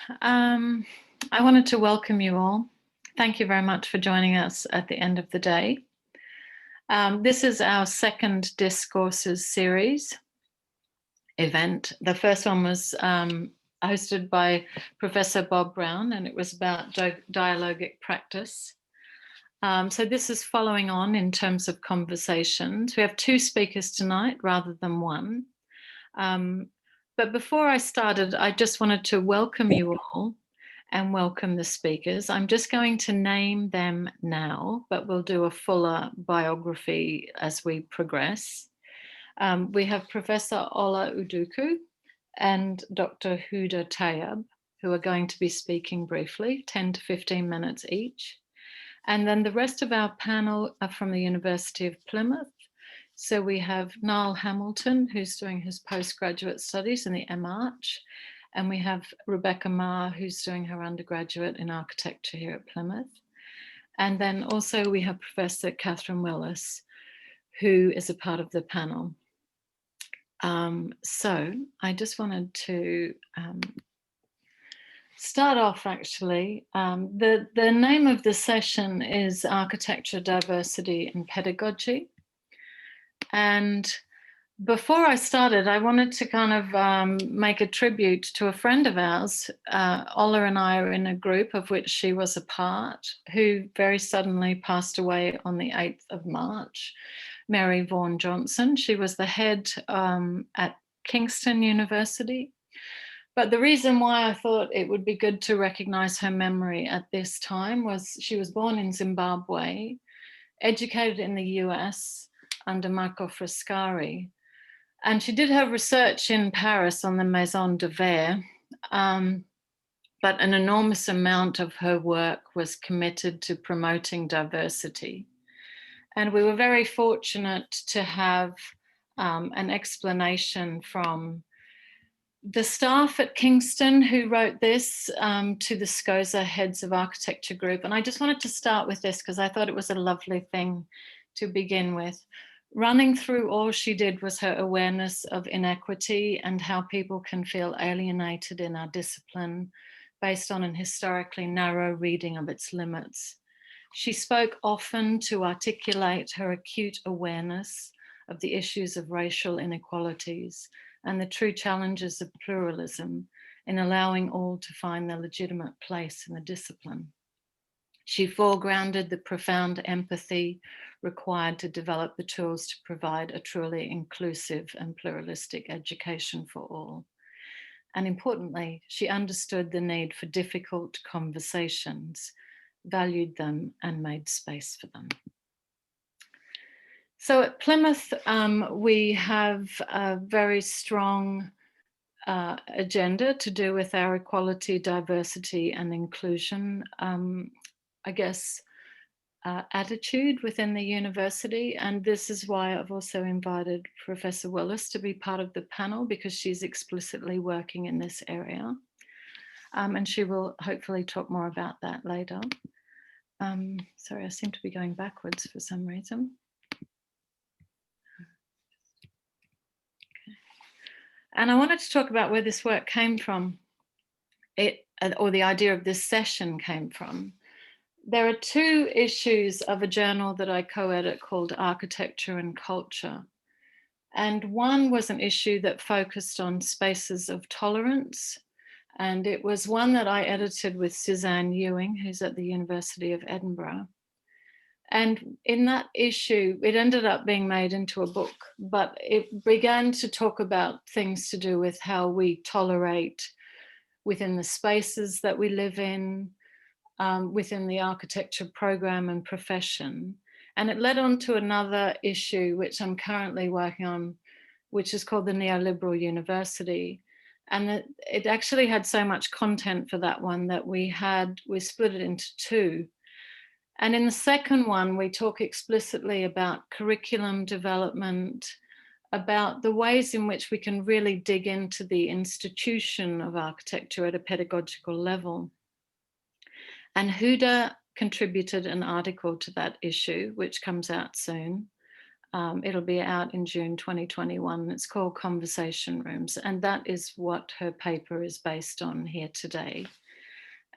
I wanted to welcome you all. Thank you very much for joining us at the end of the day. This is our second Discourses series event. The first one was hosted by Professor Bob Brown, and it was about dialogic practice. So this is following on in terms of conversations. We have two speakers tonight rather than one. But before I started, I just wanted to welcome you all and welcome the speakers. I'm just going to name them now, but we'll do a fuller biography as we progress. We have Professor Ola Uduku and Dr. Huda Tayob, who are going to be speaking briefly, 10 to 15 minutes each. And then the rest of our panel are from the University of Plymouth. So we have Nile Hamilton, who's doing his postgraduate studies in the MArch. And we have Rebecca Ma, who's doing her undergraduate in architecture here at Plymouth. And then also we have Professor Catherine Willis, who is a part of the panel. So I just wanted to start off actually. The name of the session is Architecture, Diversity and Pedagogy. And before I started, I wanted to kind of make a tribute to a friend of ours. Ola and I are in a group of which she was a part, who very suddenly passed away on the 8th of March, Mary Vaughan Johnson. She was the head at Kingston University. But the reason why I thought it would be good to recognize her memory at this time was she was born in Zimbabwe, educated in the US under Marco Frescari. And she did her research in Paris on the Maison de Verre, but an enormous amount of her work was committed to promoting diversity. And we were very fortunate to have an explanation from the staff at Kingston who wrote this to the SCOSA heads of architecture group. And I just wanted to start with this because I thought it was a lovely thing to begin with. Running through all she did was her awareness of inequity and how people can feel alienated in our discipline based on an historically narrow reading of its limits. She spoke often to articulate her acute awareness of the issues of racial inequalities and the true challenges of pluralism in allowing all to find their legitimate place in the discipline. She foregrounded the profound empathy required to develop the tools to provide a truly inclusive and pluralistic education for all. And importantly, she understood the need for difficult conversations, valued them, and made space for them. So at Plymouth, we have a very strong agenda to do with our equality, diversity, and inclusion attitude within the university. And this is why I've also invited Professor Willis to be part of the panel, because she's explicitly working in this area. And she will hopefully talk more about that later. Sorry, I seem to be going backwards for some reason. Okay. And I wanted to talk about where this work came from, or the idea of this session came from. There are two issues of a journal that I co-edit called Architecture and Culture. And one was an issue that focused on spaces of tolerance. And it was one that I edited with Suzanne Ewing, who's at the University of Edinburgh. And in that issue, it ended up being made into a book, but it began to talk about things to do with how we tolerate within the spaces that we live in, within the architecture program and profession. And it led on to another issue, which I'm currently working on, which is called the Neoliberal University. And it actually had so much content for that one that we split it into two. And in the second one, we talk explicitly about curriculum development, about the ways in which we can really dig into the institution of architecture at a pedagogical level. And Huda contributed an article to that issue, which comes out soon. It'll be out in June 2021. It's called Conversation Rooms, and that is what her paper is based on here today.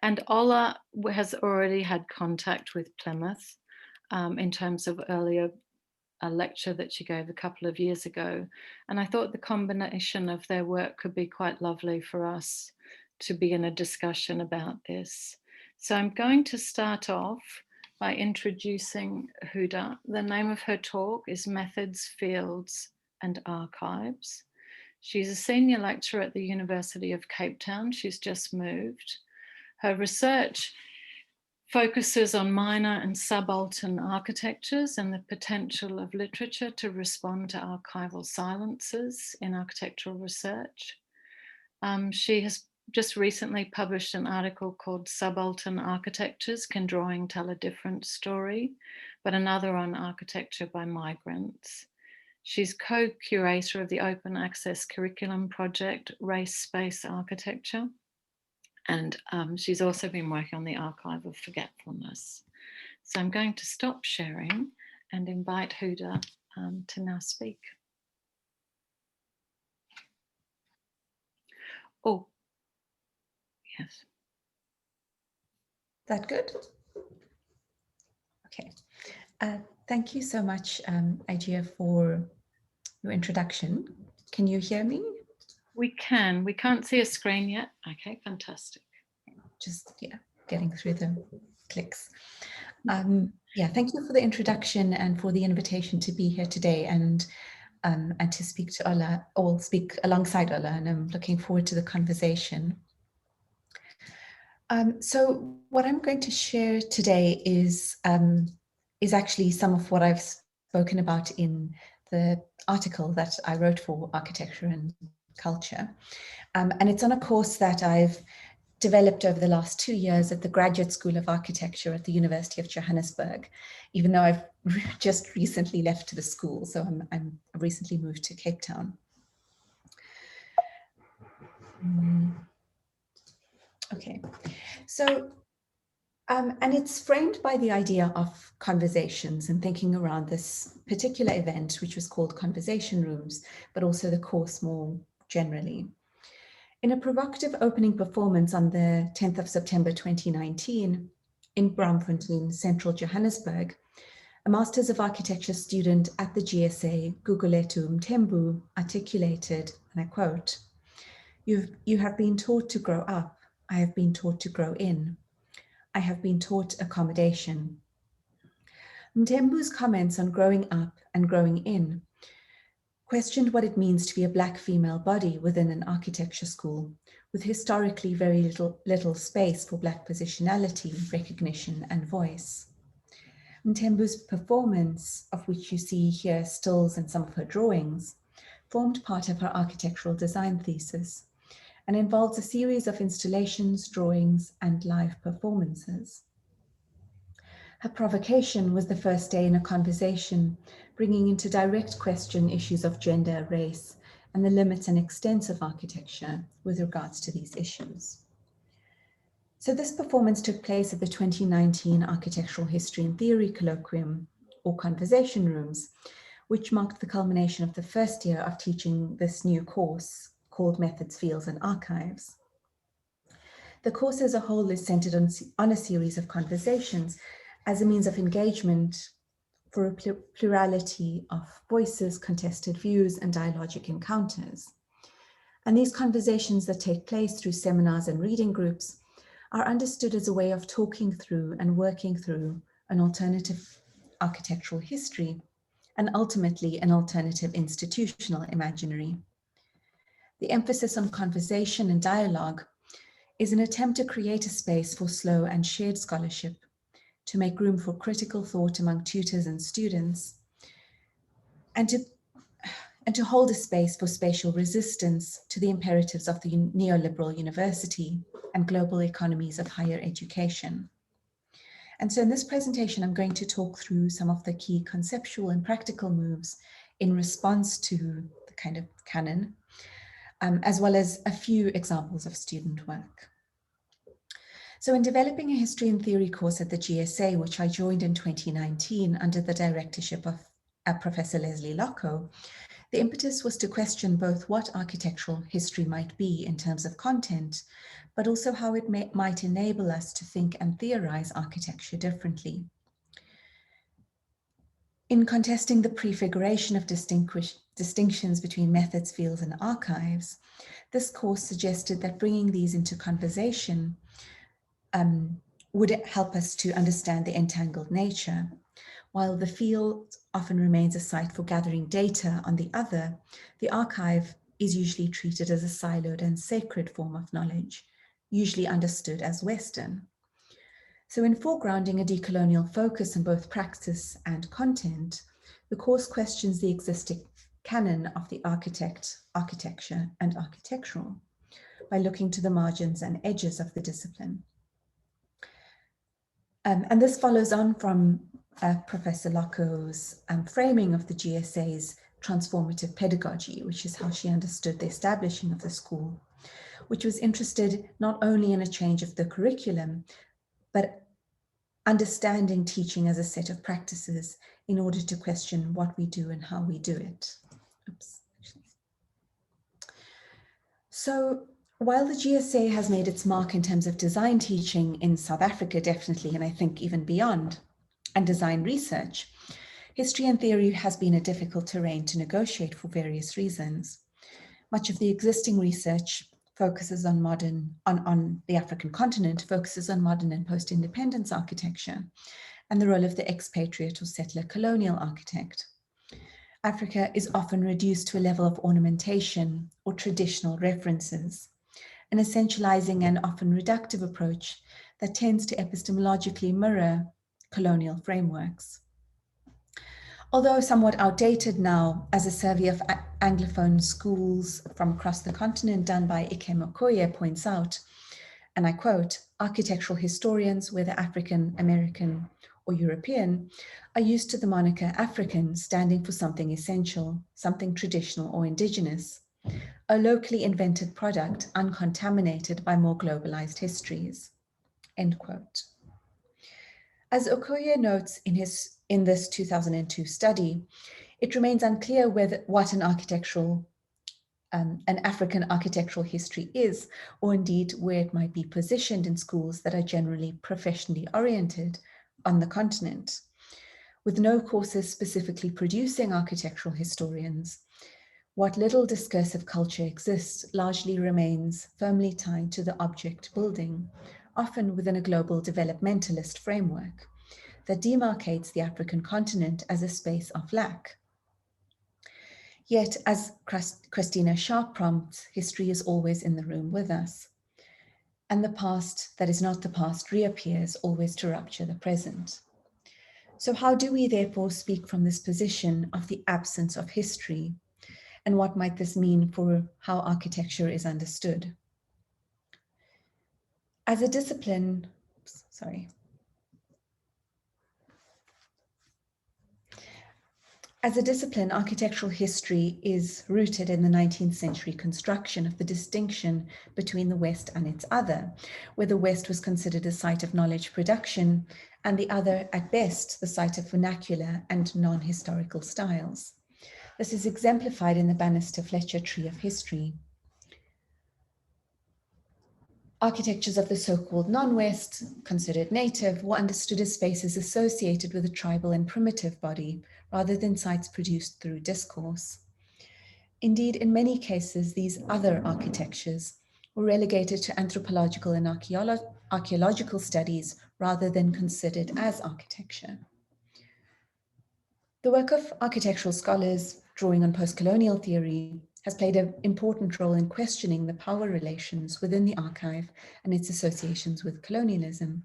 And Ola has already had contact with Plymouth in terms of a lecture that she gave a couple of years ago. And I thought the combination of their work could be quite lovely for us to begin a discussion about this. So I'm going to start off by introducing Huda. The name of her talk is Methods, Fields and Archives. She's a senior lecturer at the University of Cape Town. She's just moved. Her research focuses on minor and subaltern architectures and the potential of literature to respond to archival silences in architectural research. She has just recently published an article called Subaltern Architectures, Can Drawing Tell a Different Story? But another on architecture by migrants. She's co-curator of the open access curriculum project, Race Space Architecture. And she's also been working on the Archive of Forgetfulness. So I'm going to stop sharing and invite Huda to now speak. Oh, yes. That good? Okay. Thank you so much, Ajia, for your introduction. Can you hear me? We can. We can't see a screen yet. Okay, fantastic. Just, yeah, getting through the clicks. Yeah, thank you for the introduction and for the invitation to be here today and to speak to Ola, or speak alongside Ola, and I'm looking forward to the conversation. So what I'm going to share today is actually some of what I've spoken about in the article that I wrote for Architecture and Culture. And it's on a course that I've developed over the last 2 years at the Graduate School of Architecture at the University of Johannesburg, even though I've just recently left the school. So I'm recently moved to Cape Town. Okay, so, and it's framed by the idea of conversations and thinking around this particular event, which was called Conversation Rooms, but also the course more generally. In a provocative opening performance on the 10th of September 2019 in Braamfontein, central Johannesburg, a Masters of Architecture student at the GSA, Gugulethu Mthembu, articulated, and I quote, "You have been taught to grow up. I have been taught to grow in. I have been taught accommodation." Mthembu's comments on growing up and growing in questioned what it means to be a Black female body within an architecture school, with historically very little space for Black positionality, recognition, and voice. Mthembu's performance, of which you see here stills and some of her drawings, formed part of her architectural design thesis and involves a series of installations, drawings, and live performances. Her provocation was the first day in a conversation, bringing into direct question issues of gender, race, and the limits and extents of architecture with regards to these issues. So this performance took place at the 2019 Architectural History and Theory Colloquium, or Conversation Rooms, which marked the culmination of the first year of teaching this new course called Methods, Fields, and Archives. The course as a whole is centered on a series of conversations as a means of engagement for a plurality of voices, contested views, and dialogic encounters. And these conversations that take place through seminars and reading groups are understood as a way of talking through and working through an alternative architectural history and ultimately an alternative institutional imaginary. The emphasis on conversation and dialogue is an attempt to create a space for slow and shared scholarship, to make room for critical thought among tutors and students, and to hold a space for spatial resistance to the imperatives of the Neoliberal University and global economies of higher education. And so in this presentation, I'm going to talk through some of the key conceptual and practical moves in response to the kind of canon, as well as a few examples of student work. So in developing a history and theory course at the GSA, which I joined in 2019 under the directorship of Professor Leslie Locko, the impetus was to question both what architectural history might be in terms of content, but also how it might enable us to think and theorize architecture differently. In contesting the prefiguration of distinctions between methods, fields, and archives, this course suggested that bringing these into conversation would help us to understand the entangled nature. While the field often remains a site for gathering data on the other, the archive is usually treated as a siloed and sacred form of knowledge, usually understood as Western. So in foregrounding a decolonial focus on both praxis and content, the course questions the existing canon of the architecture, and architectural by looking to the margins and edges of the discipline. And this follows on from Professor Locko's framing of the GSA's transformative pedagogy, which is how she understood the establishing of the school, which was interested not only in a change of the curriculum, but understanding teaching as a set of practices in order to question what we do and how we do it. Oops. So while the GSA has made its mark in terms of design teaching in South Africa, definitely, and I think even beyond, and design research, history and theory has been a difficult terrain to negotiate for various reasons. Much of the existing research focuses on the African continent, focuses on modern and post-independence architecture and the role of the expatriate or settler colonial architect. Africa is often reduced to a level of ornamentation or traditional references, an essentializing and often reductive approach that tends to epistemologically mirror colonial frameworks. Although somewhat outdated now, as a survey of Anglophone schools from across the continent done by Ike Mokoye points out, and I quote, architectural historians, whether African, American, or European, are used to the moniker African standing for something essential, something traditional or indigenous, a locally invented product uncontaminated by more globalized histories, end quote. As Okoye notes in this 2002 study, it remains unclear what an African architectural history is, or indeed where it might be positioned in schools that are generally professionally oriented on the continent. With no courses specifically producing architectural historians, what little discursive culture exists largely remains firmly tied to the object building, often within a global developmentalist framework that demarcates the African continent as a space of lack. Yet, as Christina Sharp prompts, history is always in the room with us. And the past that is not the past reappears always to rupture the present. So how do we therefore speak from this position of the absence of history? And what might this mean for how architecture is understood? As a discipline, architectural history is rooted in the 19th century construction of the distinction between the West and its other, where the West was considered a site of knowledge production and the other, at best, the site of vernacular and non-historical styles. This is exemplified in the Bannister-Fletcher tree of history. Architectures of the so-called non-West, considered native, were understood as spaces associated with a tribal and primitive body, rather than sites produced through discourse. Indeed, in many cases, these other architectures were relegated to anthropological and archaeological studies rather than considered as architecture. The work of architectural scholars drawing on post-colonial theory has played an important role in questioning the power relations within the archive and its associations with colonialism.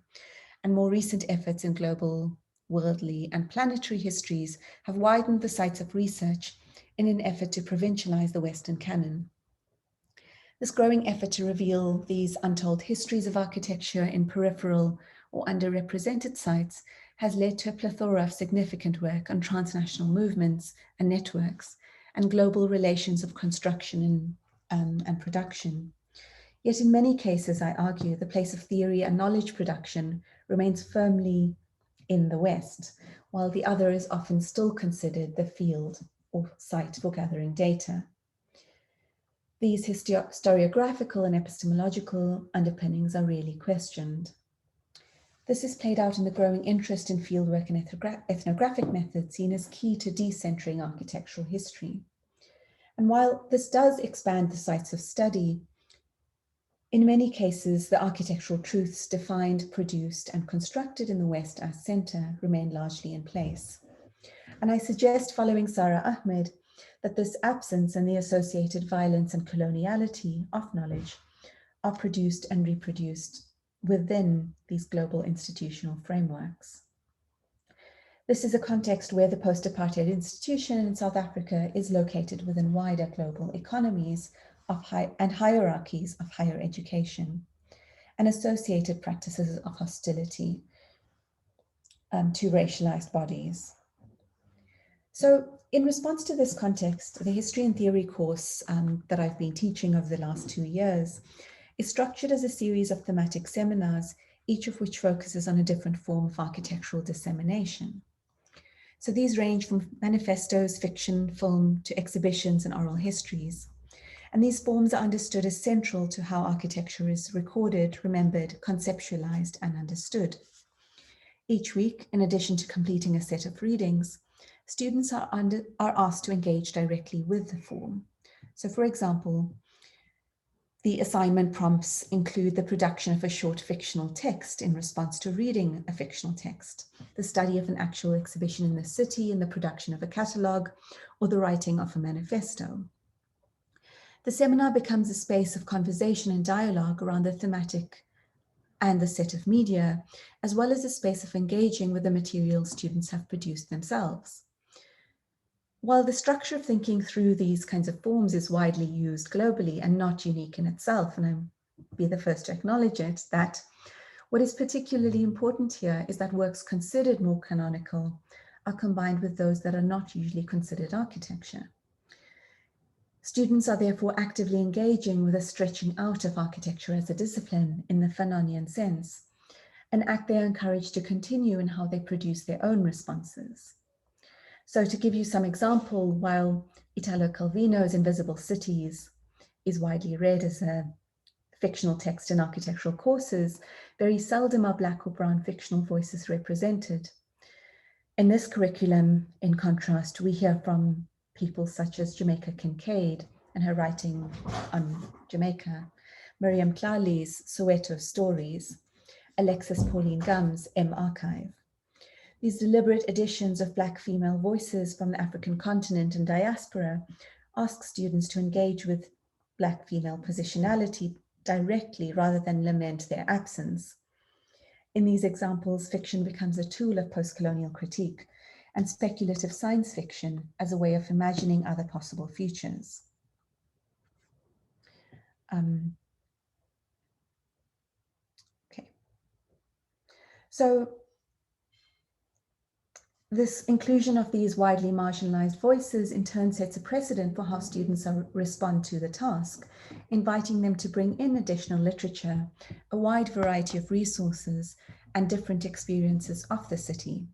And more recent efforts in global, worldly, and planetary histories have widened the sites of research in an effort to provincialize the Western canon. This growing effort to reveal these untold histories of architecture in peripheral or underrepresented sites has led to a plethora of significant work on transnational movements and networks and global relations of construction and production. Yet in many cases, I argue, the place of theory and knowledge production remains firmly in the West, while the other is often still considered the field or site for gathering data. These historiographical and epistemological underpinnings are really questioned. This is played out in the growing interest in fieldwork and ethnographic methods seen as key to decentering architectural history. And while this does expand the sites of study, in many cases, the architectural truths defined, produced, and constructed in the West as center remain largely in place. And I suggest, following Sara Ahmed, that this absence and the associated violence and coloniality of knowledge are produced and reproduced within these global institutional frameworks. This is a context where the post-apartheid institution in South Africa is located within wider global economies and hierarchies of higher education and associated practices of hostility to racialized bodies. So in response to this context, the history and theory course that I've been teaching over the last 2 years is structured as a series of thematic seminars, each of which focuses on a different form of architectural dissemination. So these range from manifestos, fiction, film, to exhibitions and oral histories. And these forms are understood as central to how architecture is recorded, remembered, conceptualized, and understood. Each week, in addition to completing a set of readings, students are asked to engage directly with the form. So for example, the assignment prompts include the production of a short fictional text in response to reading a fictional text, the study of an actual exhibition in the city, and the production of a catalogue, or the writing of a manifesto. The seminar becomes a space of conversation and dialogue around the thematic and the set of media, as well as a space of engaging with the materials students have produced themselves. While the structure of thinking through these kinds of forms is widely used globally and not unique in itself, and I'll be the first to acknowledge it, that what is particularly important here is that works considered more canonical are combined with those that are not usually considered architecture. Students are therefore actively engaging with a stretching out of architecture as a discipline in the Fanonian sense, an act they are encouraged to continue in how they produce their own responses. So to give you some example, while Italo Calvino's Invisible Cities is widely read as a fictional text in architectural courses, very seldom are Black or brown fictional voices represented. In this curriculum, in contrast, we hear from people such as Jamaica Kincaid and her writing on Jamaica, Miriam Tlali's Soweto Stories, Alexis Pauline Gumb's M Archive. These deliberate additions of Black female voices from the African continent and diaspora ask students to engage with Black female positionality directly rather than lament their absence. In these examples, fiction becomes a tool of post-colonial critique and speculative science fiction as a way of imagining other possible futures. Okay. So this inclusion of these widely marginalized voices in turn sets a precedent for how students respond to the task, inviting them to bring in additional literature, a wide variety of resources, and different experiences of the city.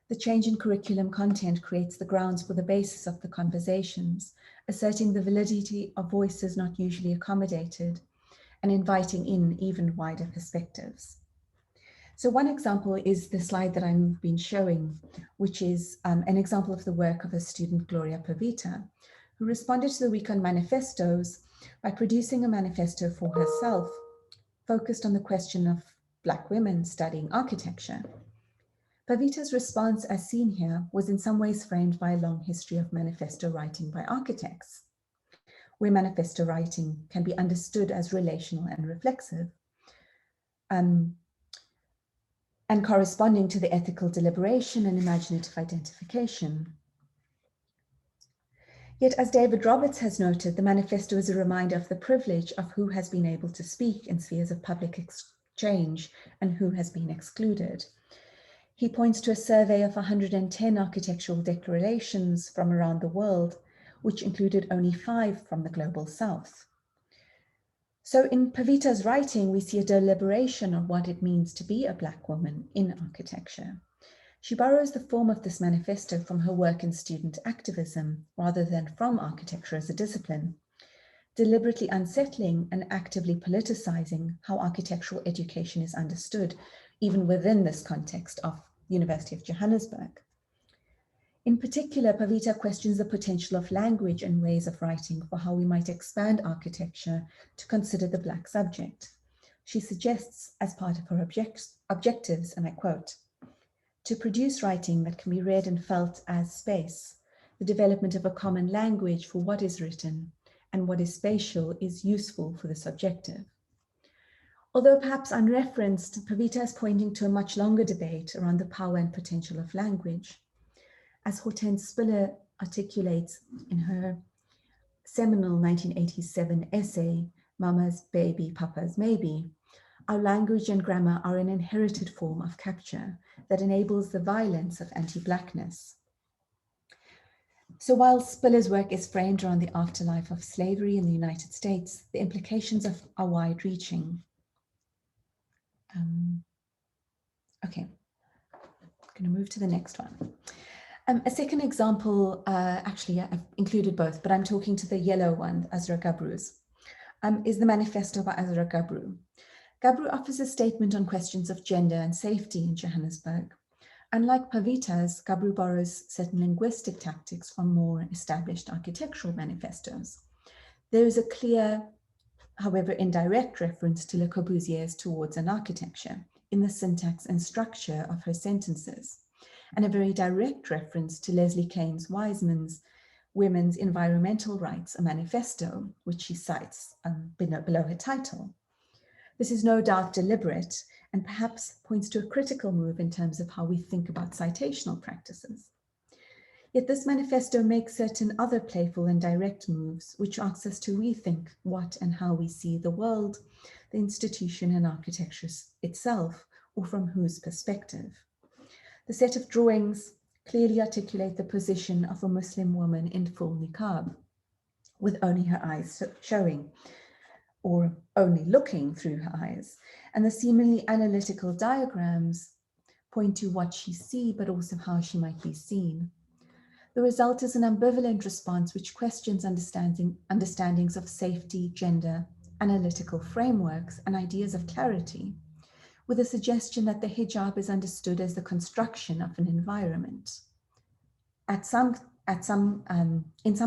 The change in curriculum content creates the grounds for the basis of the conversations, asserting the validity of voices not usually accommodated, and inviting in even wider perspectives. So one example is the slide that I've been showing, which is an example of the work of a student, Gloria Pavita, who responded to the week on manifestos by producing a manifesto for herself, focused on the question of Black women studying architecture. Pavita's response, as seen here, was in some ways framed by a long history of manifesto writing by architects, where manifesto writing can be understood as relational and reflexive, and corresponding to the ethical deliberation and imaginative identification. Yet, as David Roberts has noted, the manifesto is a reminder of the privilege of who has been able to speak in spheres of public exchange and who has been excluded. He points to a survey of 110 architectural declarations from around the world, which included only 5 from the global South. So in Pavita's writing, we see a deliberation of what it means to be a Black woman in architecture. She borrows the form of this manifesto from her work in student activism rather than from architecture as a discipline, deliberately unsettling and actively politicizing how architectural education is understood, even within this context of University of Johannesburg. In particular, Pavita questions the potential of language and ways of writing for how we might expand architecture to consider the Black subject. She suggests, as part of her objectives, and I quote, to produce writing that can be read and felt as space, the development of a common language for what is written and what is spatial is useful for the subjective. Although perhaps unreferenced, Pavita is pointing to a much longer debate around the power and potential of language. As Hortense Spiller articulates in her seminal 1987 essay, Mama's Baby, Papa's Maybe, our language and grammar are an inherited form of capture that enables the violence of anti-Blackness. So while Spiller's work is framed around the afterlife of slavery in the United States, the implications are wide-reaching. Okay, I'm going to move to the next one. A second example, actually I've included both, but I'm talking to the yellow one, Azura Gabru's, is the Manifesto by Azura Gabru. Gabru offers a statement on questions of gender and safety in Johannesburg. Unlike Pavita's, Gabru borrows certain linguistic tactics from more established architectural manifestos. There is a clear, however indirect, reference to Le Corbusier's Towards an Architecture in the syntax and structure of her sentences, and a very direct reference to Leslie Kane's Wiseman's Women's Environmental Rights, a manifesto, which she cites below her title. This is no doubt deliberate and perhaps points to a critical move in terms of how we think about citational practices. Yet this manifesto makes certain other playful and direct moves, which asks us to rethink what and how we see the world, the institution and architecture itself, or from whose perspective. The set of drawings clearly articulate the position of a Muslim woman in full niqab, with only her eyes showing, or only looking through her eyes. And the seemingly analytical diagrams point to what she sees, but also how she might be seen. The result is an ambivalent response which questions understandings of safety, gender, analytical frameworks, and ideas of clarity, with a suggestion that the hijab is understood as the construction of an environment. In some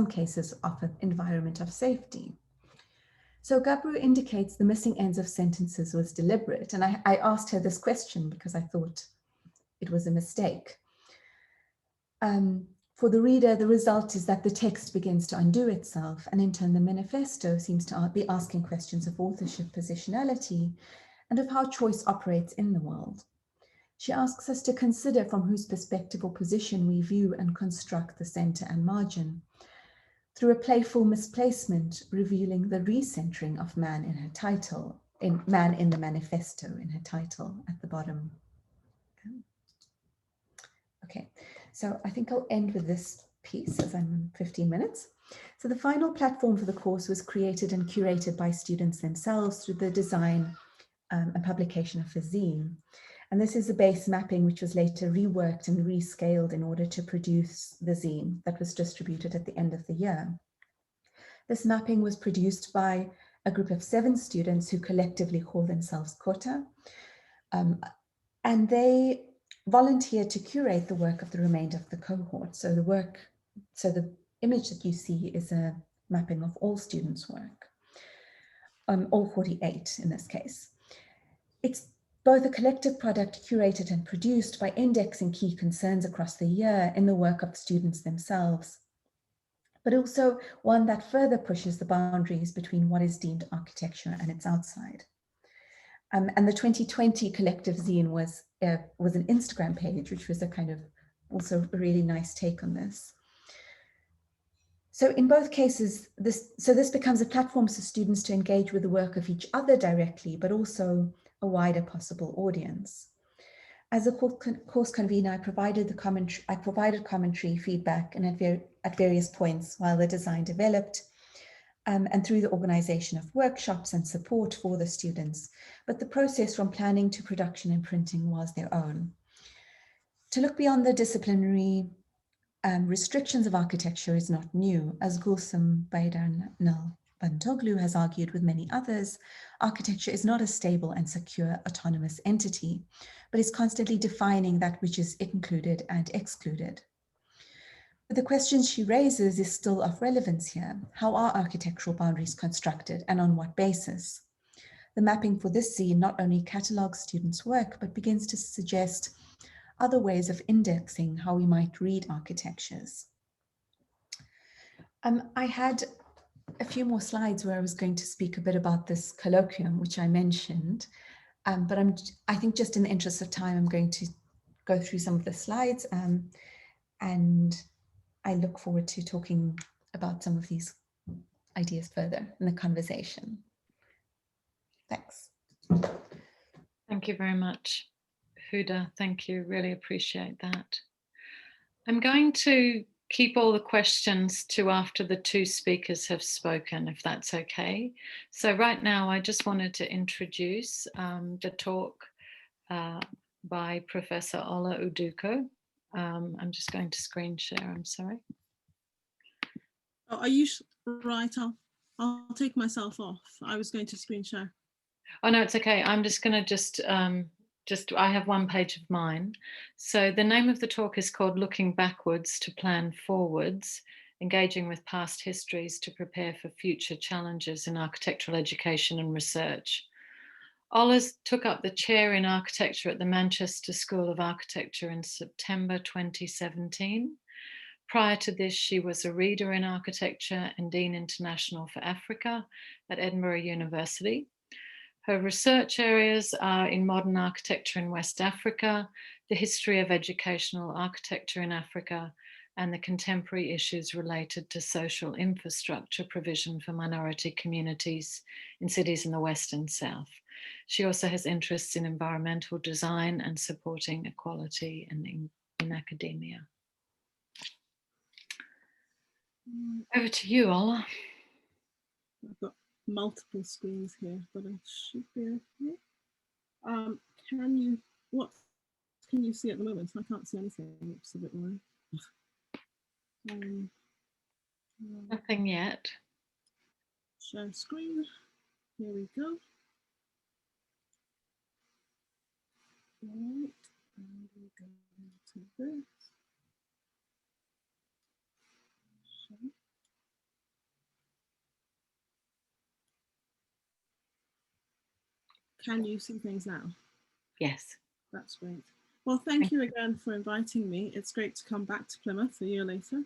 cases, of an environment of safety. So Gabru indicates the missing ends of sentences was deliberate. And I asked her this question because I thought it was a mistake. For the reader, the result is that the text begins to undo itself. And in turn, the manifesto seems to be asking questions of authorship positionality and of how choice operates in the world. She asks us to consider from whose perspective or position we view and construct the center and margin, through a playful misplacement, revealing the recentering of man in her title, man in the manifesto in her title at the bottom. Okay, so I think I'll end with this piece as I'm in 15 minutes. So the final platform for the course was created and curated by students themselves through the design and publication of a zine. And this is a base mapping which was later reworked and rescaled in order to produce the zine that was distributed at the end of the year. This mapping was produced by a group of 7 students who collectively call themselves Kota. And they volunteered to curate the work of the remainder of the cohort. So the image that you see is a mapping of all students' work, all 48 in this case. It's both a collective product curated and produced by indexing key concerns across the year in the work of the students themselves, but also one that further pushes the boundaries between what is deemed architecture and its outside. And the 2020 collective zine was an Instagram page, which was a kind of also a really nice take on this. So in both cases, this becomes a platform for students to engage with the work of each other directly, but also a wider possible audience. As a course convener, I provided commentary, feedback, and at various points while the design developed, and through the organization of workshops and support for the students. But the process from planning to production and printing was their own. To look beyond the disciplinary restrictions of architecture is not new. As Gulsum Bantoglu has argued with many others, architecture is not a stable and secure autonomous entity, but is constantly defining that which is included and excluded. But the question she raises is still of relevance here. How are architectural boundaries constructed and on what basis? The mapping for this scene not only catalogues students' work, but begins to suggest other ways of indexing how we might read architectures. I had a few more slides where I was going to speak a bit about this colloquium, which I mentioned, but I think just in the interest of time, I'm going to go through some of the slides, and I look forward to talking about some of these ideas further in the conversation. Thanks. Thank you very much, Huda. Thank you, really appreciate that. I'm going to keep all the questions to after the two speakers have spoken, if that's okay. So right now, I just wanted to introduce the talk by Professor Ola Uduku. I'm just going to screen share, I'm sorry. Oh, are you right? I'll take myself off. I was going to screen share. Oh, no, it's okay. I'm just going to I have one page of mine. So the name of the talk is called Looking Backwards to Plan Forwards, Engaging with Past Histories to Prepare for Future Challenges in Architectural Education and Research. Ola took up the chair in architecture at the Manchester School of Architecture in September 2017. Prior to this, she was a reader in architecture and Dean International for Africa at Edinburgh University. Her research areas are in modern architecture in West Africa, the history of educational architecture in Africa, and the contemporary issues related to social infrastructure provision for minority communities in cities in the West and South. She also has interests in environmental design and supporting equality in academia. Over to you, Ola. I've got multiple screens here, but I should be okay. What can you see at the moment? I can't see anything. It's a bit worrying. Nothing yet. Share screen. Here we go. Right, and we go to this. Share. Can you see things now? Yes. That's great. Well, thank you again for inviting me. It's great to come back to Plymouth a year later.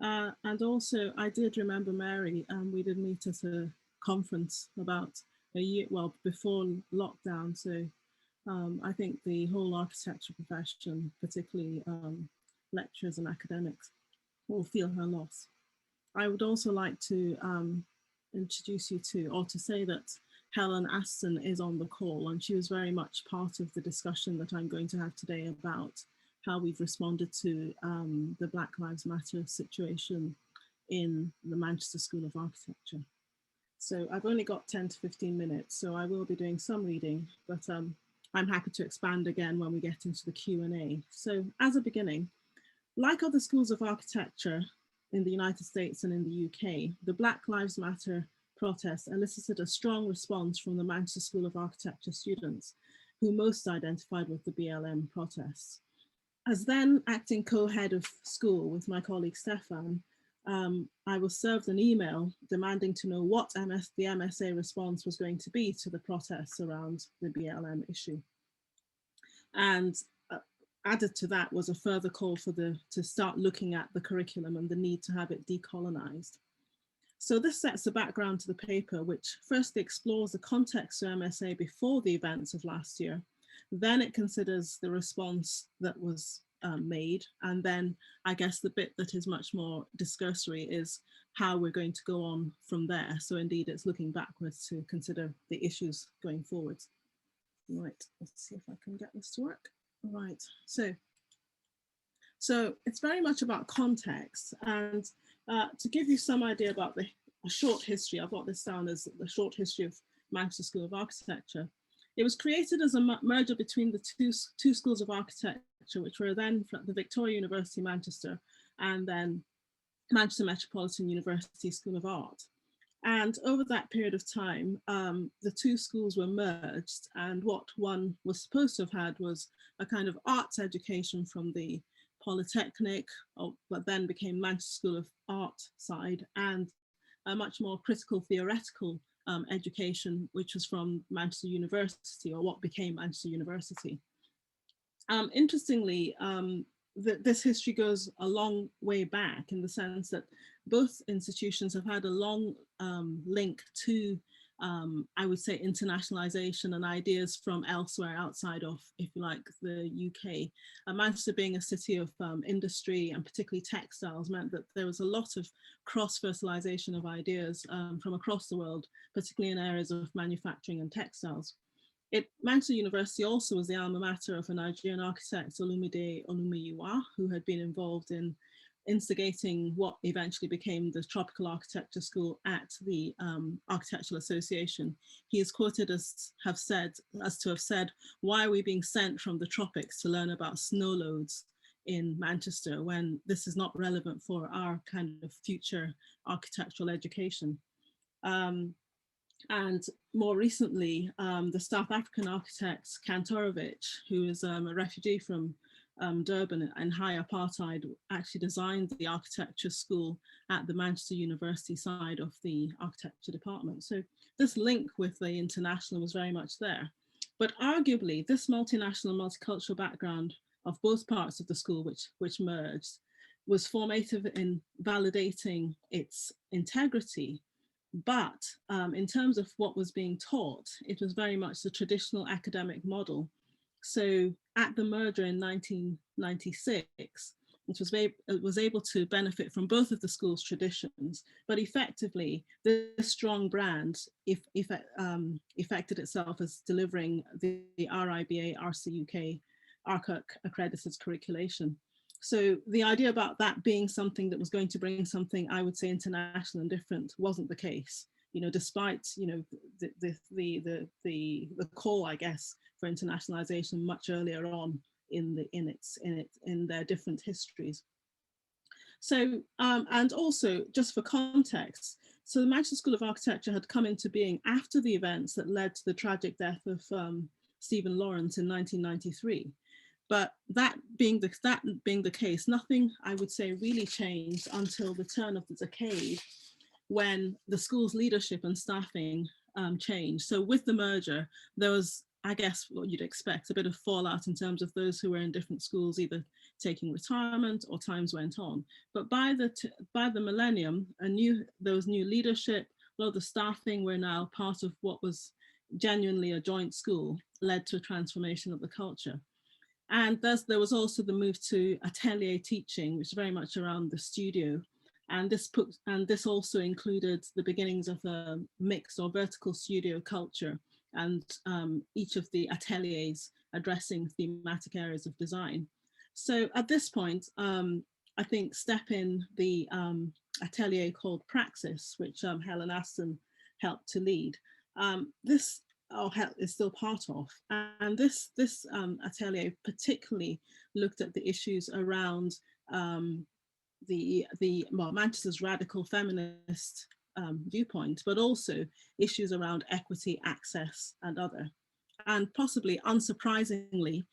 And also, I did remember Mary, and we did meet at a conference about a year, well, before lockdown. So I think the whole architecture profession, particularly lecturers and academics, will feel her loss. I would also like to introduce you to, or to say that Helen Aston is on the call, and she was very much part of the discussion that I'm going to have today about how we've responded to the Black Lives Matter situation in the Manchester School of Architecture. So I've only got 10 to 15 minutes, so I will be doing some reading, but I'm happy to expand again when we get into the Q&A. So as a beginning, like other schools of architecture in the United States and in the UK, the Black Lives Matter protest elicited a strong response from the Manchester School of Architecture students, who most identified with the BLM protests. As then acting co-head of school with my colleague Stefan, I was served an email demanding to know what the MSA response was going to be to the protests around the BLM issue. And added to that was a further call for to start looking at the curriculum and the need to have it decolonized. So this sets the background to the paper, which firstly explores the context of MSA before the events of last year. Then it considers the response that was made. And then I guess the bit that is much more discursory is how we're going to go on from there. So indeed, it's looking backwards to consider the issues going forwards. Right, let's see if I can get this to work. Right, so it's very much about context, and to give you some idea about the short history, I've got this down as the short history of Manchester School of Architecture. It was created as a merger between the two schools of architecture Architecture, which were then the Victoria University, Manchester, and then Manchester Metropolitan University School of Art. And over that period of time, the two schools were merged, and what one was supposed to have had was a kind of arts education from the Polytechnic, what then became Manchester School of Art side, and a much more critical theoretical education, which was from Manchester University, or what became Manchester University. Interestingly, this history goes a long way back, in the sense that both institutions have had a long link to, I would say, internationalization and ideas from elsewhere outside of, if you like, the UK. Manchester being a city of industry, and particularly textiles, meant that there was a lot of cross-fertilization of ideas from across the world, particularly in areas of manufacturing and textiles. Manchester University also was the alma mater of a Nigerian architect, Olumide Olumiyiwa, who had been involved in instigating what eventually became the Tropical Architecture School at the Architectural Association. He is quoted as to have said, "Why are we being sent from the tropics to learn about snow loads in Manchester when this is not relevant for our kind of future architectural education?" And more recently, the South African architect Kantorovich, who is a refugee from Durban and high apartheid, actually designed the architecture school at the Manchester University side of the architecture department. So this link with the international was very much there. But arguably, this multinational, multicultural background of both parts of the school, which merged, was formative in validating its integrity. But in terms of what was being taught, it was very much the traditional academic model. So at the merger in 1996, it was able to benefit from both of the school's traditions, but effectively, this strong brand effected itself as delivering the RIBA, RCUK, ARCUC accredited curriculation. So the idea about that being something that was going to bring something, I would say, international and different, wasn't the case. You know, despite, you know, the call, I guess, for internationalization much earlier on in their different histories. So and also, just for context, so the Manchester School of Architecture had come into being after the events that led to the tragic death of Stephen Lawrence in 1993. But that being the case, nothing, I would say, really changed until the turn of the decade, when the school's leadership and staffing changed. So with the merger, there was, I guess, what you'd expect, a bit of fallout in terms of those who were in different schools, either taking retirement or times went on. But by the millennium, there was new leadership. A lot of the staffing were now part of what was genuinely a joint school, led to a transformation of the culture. And there was also the move to atelier teaching, which is very much around the studio. And this also included the beginnings of a mixed or vertical studio culture, and each of the ateliers addressing thematic areas of design. So at this point, I think step in the atelier called Praxxis, which Helen Aston helped to lead. This is still part of. And this atelier particularly looked at the issues around Manchester's radical feminist viewpoint, but also issues around equity, access, and other. And possibly unsurprisingly,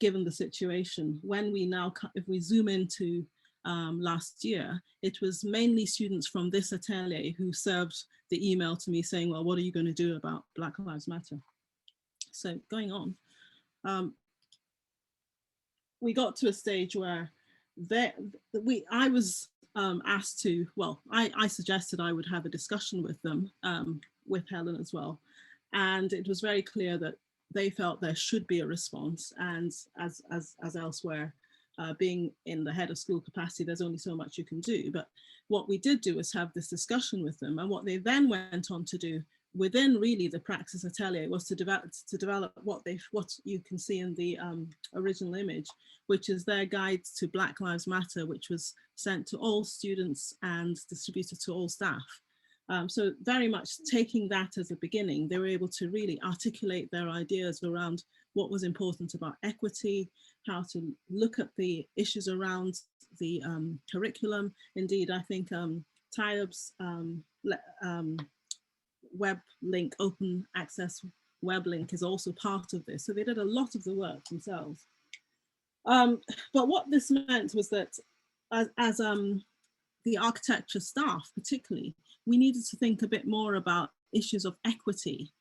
given the situation, if we zoom into last year, it was mainly students from this atelier who served the email to me saying, well, what are you going to do about Black Lives Matter? So going on, we got to a stage where I was asked to, well, I suggested I would have a discussion with them, with Helen as well. And it was very clear that they felt there should be a response. And as elsewhere, being in the head of school capacity, there's only so much you can do. But what we did do was have this discussion with them. And what they then went on to do within really the Praxxis Atelier was to develop what you can see in the original image, which is their guide to Black Lives Matter, which was sent to all students and distributed to all staff. So very much taking that as a beginning, they were able to really articulate their ideas around what was important about equity, how to look at the issues around the curriculum. Indeed, I think Tayob's web link, open access web link, is also part of this. So they did a lot of the work themselves. But what this meant was that as the architecture staff particularly, we needed to think a bit more about issues of equity,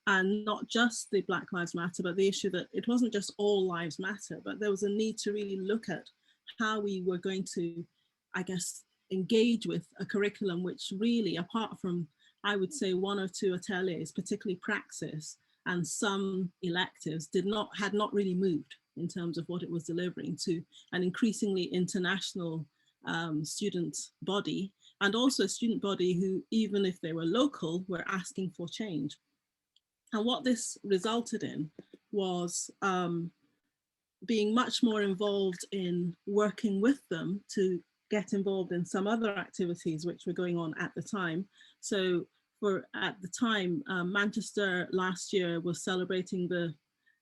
and not just the Black Lives Matter, but the issue that it wasn't just all lives matter, but there was a need to really look at how we were going to, I guess, engage with a curriculum which really, apart from, I would say, one or two ateliers, particularly Praxxis and some electives, had not really moved in terms of what it was delivering to an increasingly international student body, and also a student body who, even if they were local, were asking for change. And what this resulted in was being much more involved in working with them to get involved in some other activities which were going on at the time. So at the time, Manchester last year was celebrating the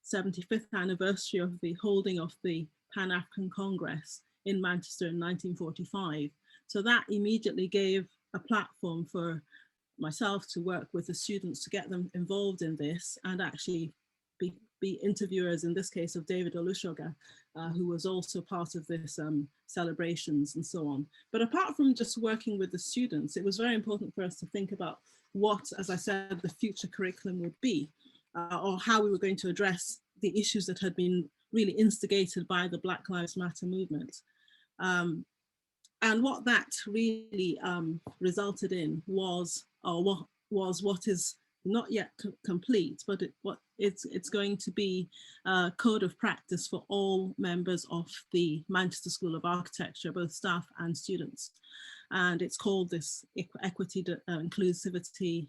75th anniversary of the holding of the Pan-African Congress in Manchester in 1945. So that immediately gave a platform for myself to work with the students to get them involved in this, and actually be interviewers, in this case of David Olusoga, who was also part of this celebrations and so on. But apart from just working with the students, it was very important for us to think about what, as I said, the future curriculum would be, or how we were going to address the issues that had been really instigated by the Black Lives Matter movement. And what that really resulted in was, what is not yet complete, but it's going to be a code of practice for all members of the Manchester School of Architecture, both staff and students. And it's called this Equity, Inclusivity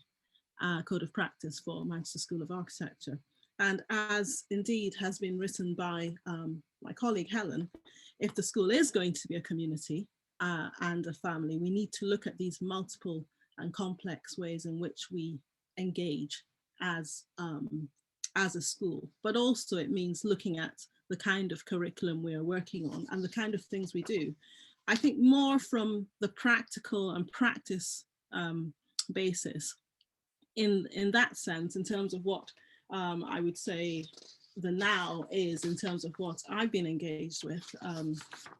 Code of Practice for Manchester School of Architecture. And as indeed has been written by my colleague Helen, if the school is going to be a community and a family, we need to look at these multiple and complex ways in which we engage as a school. But also it means looking at the kind of curriculum we are working on and the kind of things we do. I think more from the practical and practice basis in that sense, in terms of what I would say the now is, in terms of what I've been engaged with,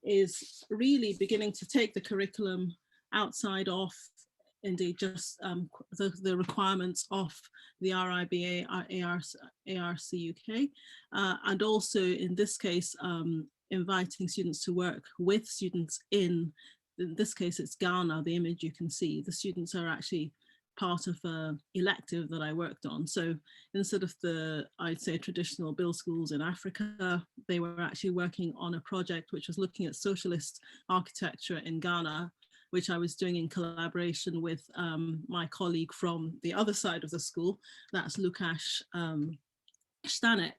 is really beginning to take the curriculum outside of indeed just the requirements of the RIBA, ARC UK, and also in this case, inviting students to work with students in this case it's Ghana. The image you can see, the students are actually part of an elective that I worked on. So instead of the, I'd say, traditional build schools in Africa, they were actually working on a project which was looking at socialist architecture in Ghana, which I was doing in collaboration with my colleague from the other side of the school, that's Lukasz Stanek.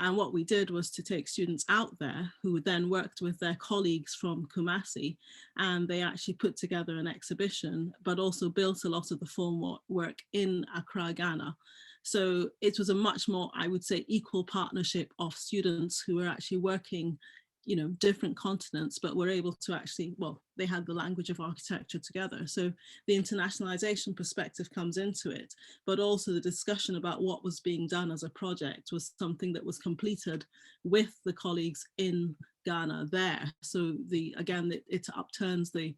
And what we did was to take students out there who then worked with their colleagues from Kumasi, and they actually put together an exhibition, but also built a lot of the form work in Accra, Ghana. So it was a much more, I would say, equal partnership of students who were actually working, you know, different continents, but were able to actually, well, they had the language of architecture together. So the internationalization perspective comes into it, but also the discussion about what was being done as a project was something that was completed with the colleagues in Ghana there. So again, it upturns the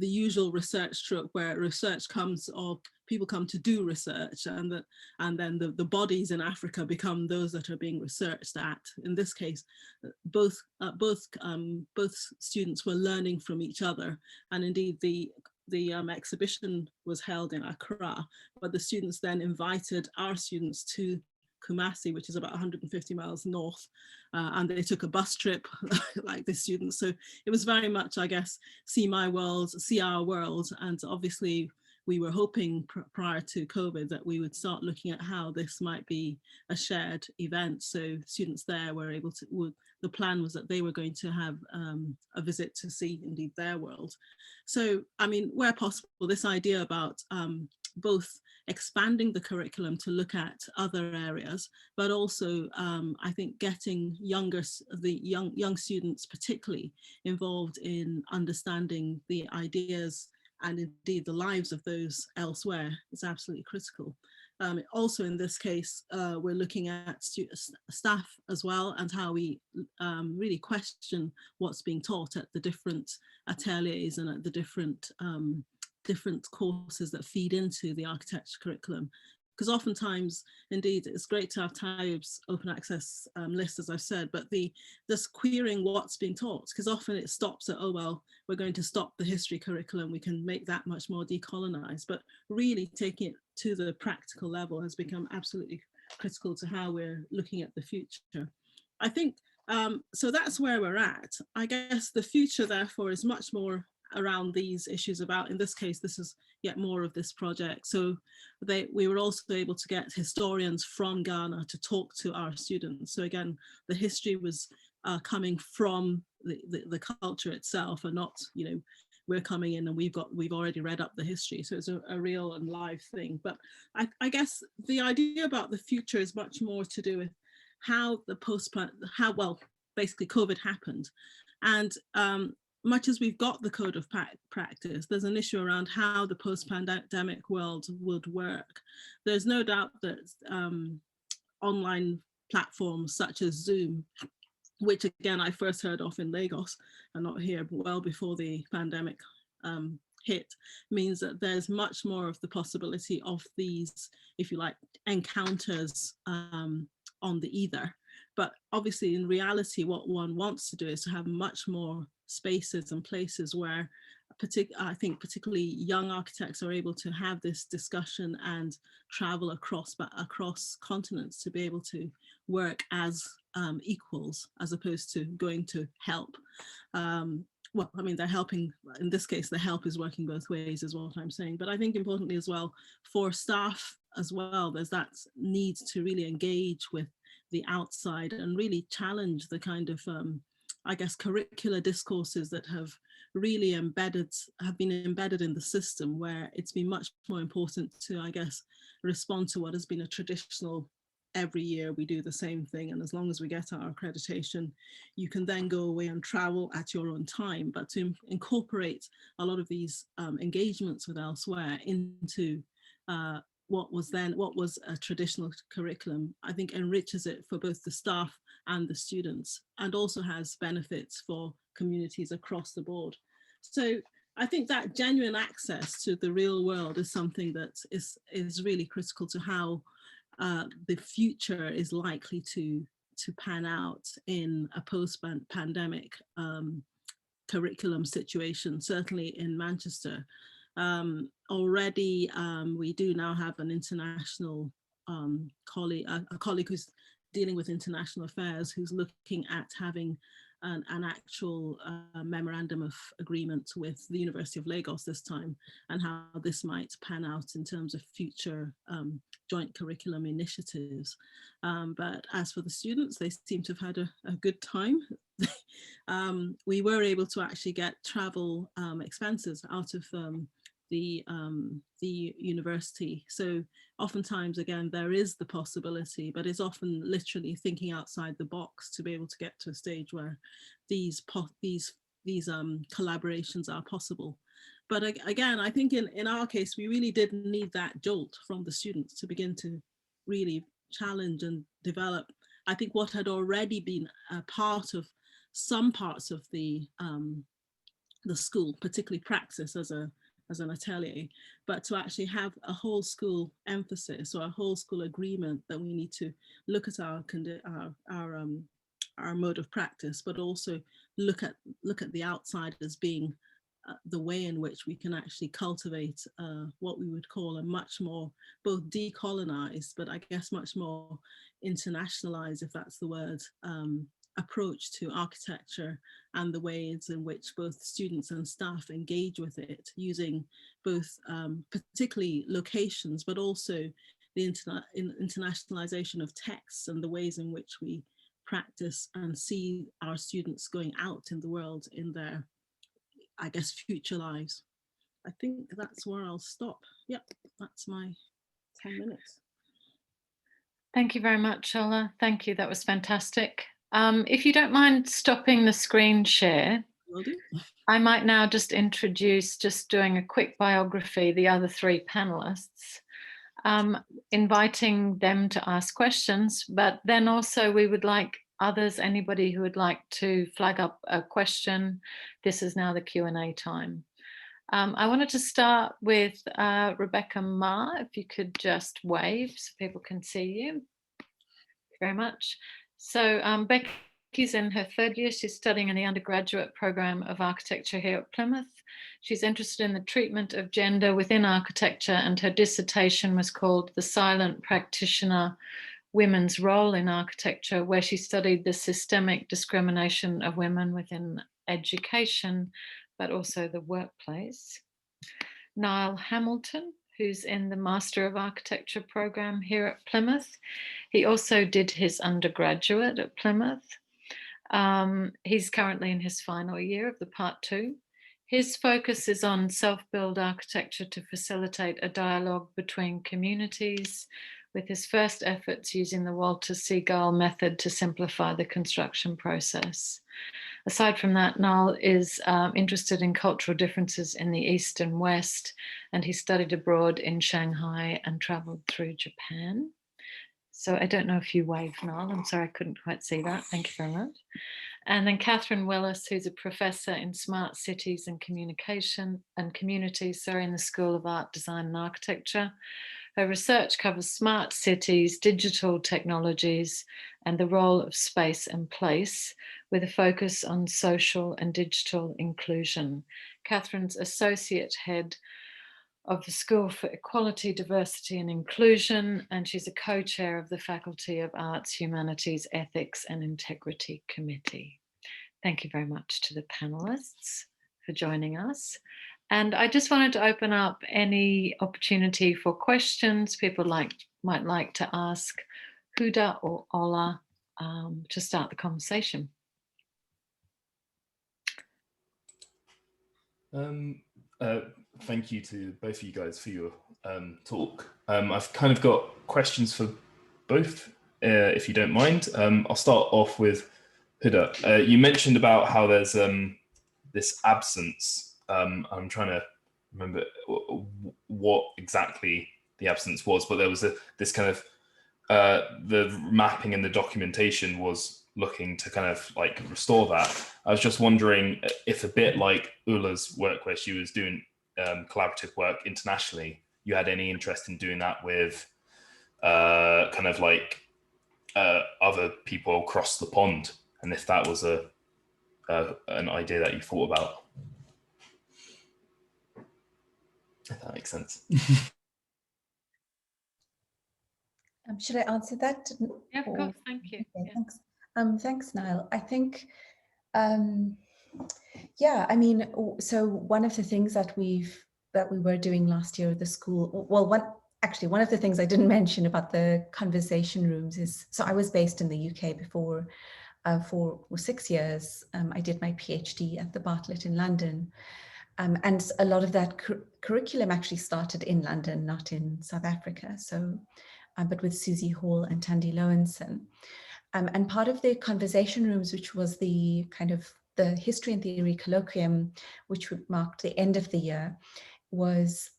usual research trope where research comes, or people come to do research, and then the bodies in Africa become those that are being researched at. In this case, both students were learning from each other, and indeed the exhibition was held in Accra, but the students then invited our students to Kumasi, which is about 150 miles north, and they took a bus trip like the students. So it was very much, I guess, see my world, see our world. And obviously we were hoping prior to COVID that we would start looking at how this might be a shared event. So students there were able to, the plan was that they were going to have a visit to see indeed their world. So, I mean, where possible, this idea about both expanding the curriculum to look at other areas, but also I think getting the young students particularly involved in understanding the ideas and indeed the lives of those elsewhere is absolutely critical. Also in this case, we're looking at staff as well, and how we really question what's being taught at the different ateliers and at the different courses that feed into the architecture curriculum. Because oftentimes, indeed, it's great to have Tayob's open access list, as I've said, but this querying what's being taught, because often it stops at, oh, well, we're going to stop the history curriculum, we can make that much more decolonized, but really taking it to the practical level has become absolutely critical to how we're looking at the future. I think, so that's where we're at. I guess the future, therefore, is much more around these issues about, in this case, this is yet more of this project. So we were also able to get historians from Ghana to talk to our students. So again, the history was coming from the culture itself, and not, you know, we're coming in and we've already read up the history. So it's a real and live thing. But I guess the idea about the future is much more to do with how basically COVID happened. And much as we've got the Code of Practice, there's an issue around how the post-pandemic world would work. There's no doubt that online platforms such as Zoom, which again, I first heard of in Lagos and not here, but well before the pandemic hit, means that there's much more of the possibility of these, if you like, encounters on the ether. But obviously in reality, what one wants to do is to have much more spaces and places where I think particularly young architects are able to have this discussion and travel across continents to be able to work as equals, as opposed to going to help. Well, I mean, they're helping, in this case, the help is working both ways is what I'm saying. But I think importantly as well, for staff as well, there's that need to really engage with the outside and really challenge the kind of, I guess, curricular discourses that have really been embedded in the system, where it's been much more important to, I guess, respond to what has been a traditional, every year we do the same thing, and as long as we get our accreditation, you can then go away and travel at your own time. But to incorporate a lot of these engagements with elsewhere into what was a traditional curriculum, I think enriches it for both the staff and the students, and also has benefits for communities across the board. So I think that genuine access to the real world is something that is really critical to how the future is likely to pan out in a post-pandemic curriculum situation, certainly in Manchester. Already we do now have an international colleague, a colleague who's dealing with international affairs, who's looking at having an actual memorandum of agreement with the University of Lagos this time, and how this might pan out in terms of future joint curriculum initiatives. But as for the students, they seem to have had a good time. We were able to actually get travel expenses out of the university. So oftentimes, again, there is the possibility, but it's often literally thinking outside the box to be able to get to a stage where these collaborations are possible. But again, I think in our case, we really did need that jolt from the students to begin to really challenge and develop, I think, what had already been a part of some parts of the school, particularly Praxxis as an atelier, but to actually have a whole school emphasis or a whole school agreement that we need to look at our mode of practice, but also look at the outside as being the way in which we can actually cultivate what we would call a much more both decolonized, but I guess much more internationalized, if that's the word, approach to architecture, and the ways in which both students and staff engage with it, using both particularly locations, but also the internationalization of texts and the ways in which we practice and see our students going out in the world in their, I guess, future lives. I think that's where I'll stop. Yep, that's my 10 minutes. Thank you very much, Ola. Thank you. That was fantastic. If you don't mind stopping the screen share, Will do. I might now just introduce, just doing a quick biography, the other three panelists, inviting them to ask questions, but then also we would like others, anybody who would like to flag up a question. This is now the Q&A time. I wanted to start with Rebecca Ma, if you could just wave so people can see you. Thank you very much. So Becky's in her third year. She's studying in the undergraduate program of architecture here at Plymouth. She's interested in the treatment of gender within architecture, and her dissertation was called The Silent Practitioner, Women's Role in Architecture, where she studied the systemic discrimination of women within education, but also the workplace. Nile Hamilton, who's in the Master of Architecture program here at Plymouth. He also did his undergraduate at Plymouth. He's currently in his final year of the Part 2. His focus is on self-build architecture to facilitate a dialogue between communities, with his first efforts using the Walter Seagull method to simplify the construction process. Aside from that, Niall is interested in cultural differences in the East and West, and he studied abroad in Shanghai and traveled through Japan. So I don't know if you waved, Niall. I'm sorry, I couldn't quite see that. Thank you very much. And then Catherine Willis, who's a professor in smart cities and communication and communities, in the School of Art, Design and Architecture. Her research covers smart cities, digital technologies, and the role of space and place, with a focus on social and digital inclusion. Catherine's associate head of the School for Equality, Diversity and Inclusion, and she's a co-chair of the Faculty of Arts, Humanities, Ethics and Integrity Committee. Thank you very much to the panelists for joining us. And I just wanted to open up any opportunity for questions people might like to ask Huda or Ola to start the conversation. Thank you to both of you guys for your talk. I've kind of got questions for both, if you don't mind. I'll start off with Huda. You mentioned about how there's this absence. I'm trying to remember what exactly the absence was, but there was this kind of the mapping and the documentation was looking to kind of like restore that. I was just wondering if, a bit like Ula's work where she was doing collaborative work internationally, you had any interest in doing that with kind of like other people across the pond, and if that was an idea that you thought about. If that makes sense. Should I answer that? Yeah, of course. Thank you. Okay, Yeah. Thanks. Thanks, Niall. I think, yeah, I mean, so one of the things that we were doing last year at the school, well, one of the things I didn't mention about the conversation rooms is, so I was based in the UK before for 6 years. I did my PhD at the Bartlett in London. And a lot of that curriculum actually started in London, not in South Africa. So, but with Susie Hall and Tandy Lowenson. And part of the conversation rooms, which was the kind of the history and theory colloquium, which marked the end of the year, was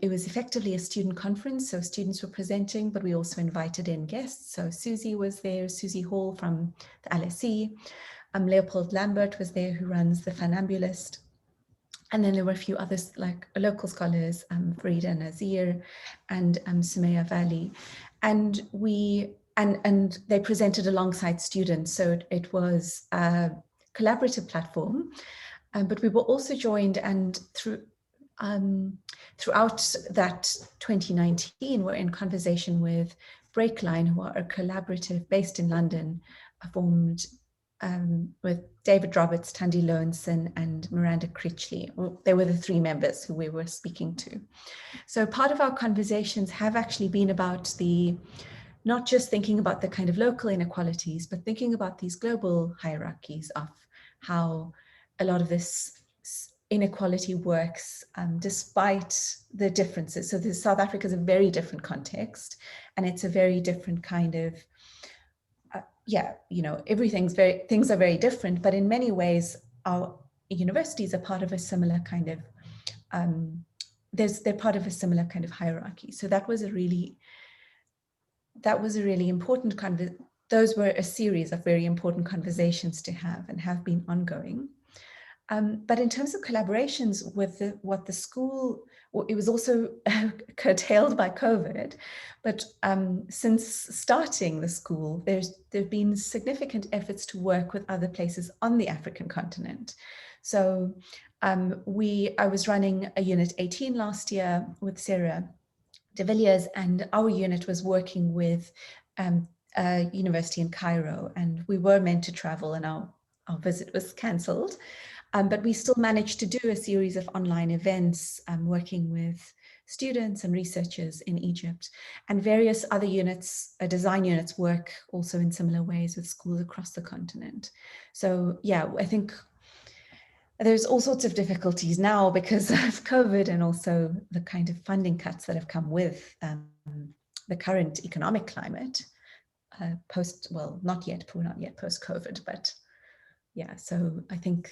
it was effectively a student conference. So students were presenting, but we also invited in guests. So Susie was there, Susie Hall from the LSE. Leopold Lambert was there, who runs the Funambulist. And then there were a few others, like local scholars, Farida Nazir and Sumaya Valley. And and they presented alongside students. So it was a collaborative platform, but we were also joined, and throughout that 2019, we're in conversation with Breakline, who are a collaborative based in London, formed with David Roberts, Tandy Lowenson, and Miranda Critchley. They were the 3 members who we were speaking to. So part of our conversations have actually been about not just thinking about the kind of local inequalities, but thinking about these global hierarchies of how a lot of this inequality works despite the differences. So South Africa is a very different context, and it's a very different kind of, things are very different, but in many ways, our universities are part of a similar kind of, they're part of a similar kind of hierarchy. So that was a really important those were a series of very important conversations to have and have been ongoing. But in terms of collaborations with what the school, it was also curtailed by COVID, but since starting the school, there've been significant efforts to work with other places on the African continent. So I was running a Unit 18 last year with Sarah de Villiers, and our unit was working with a university in Cairo, and we were meant to travel, and our visit was cancelled. But we still managed to do a series of online events, working with students and researchers in Egypt, and various other units, design units, work also in similar ways with schools across the continent. So yeah, I think there's all sorts of difficulties now because of COVID, and also the kind of funding cuts that have come with the current economic climate, not yet post-COVID, but yeah, so I think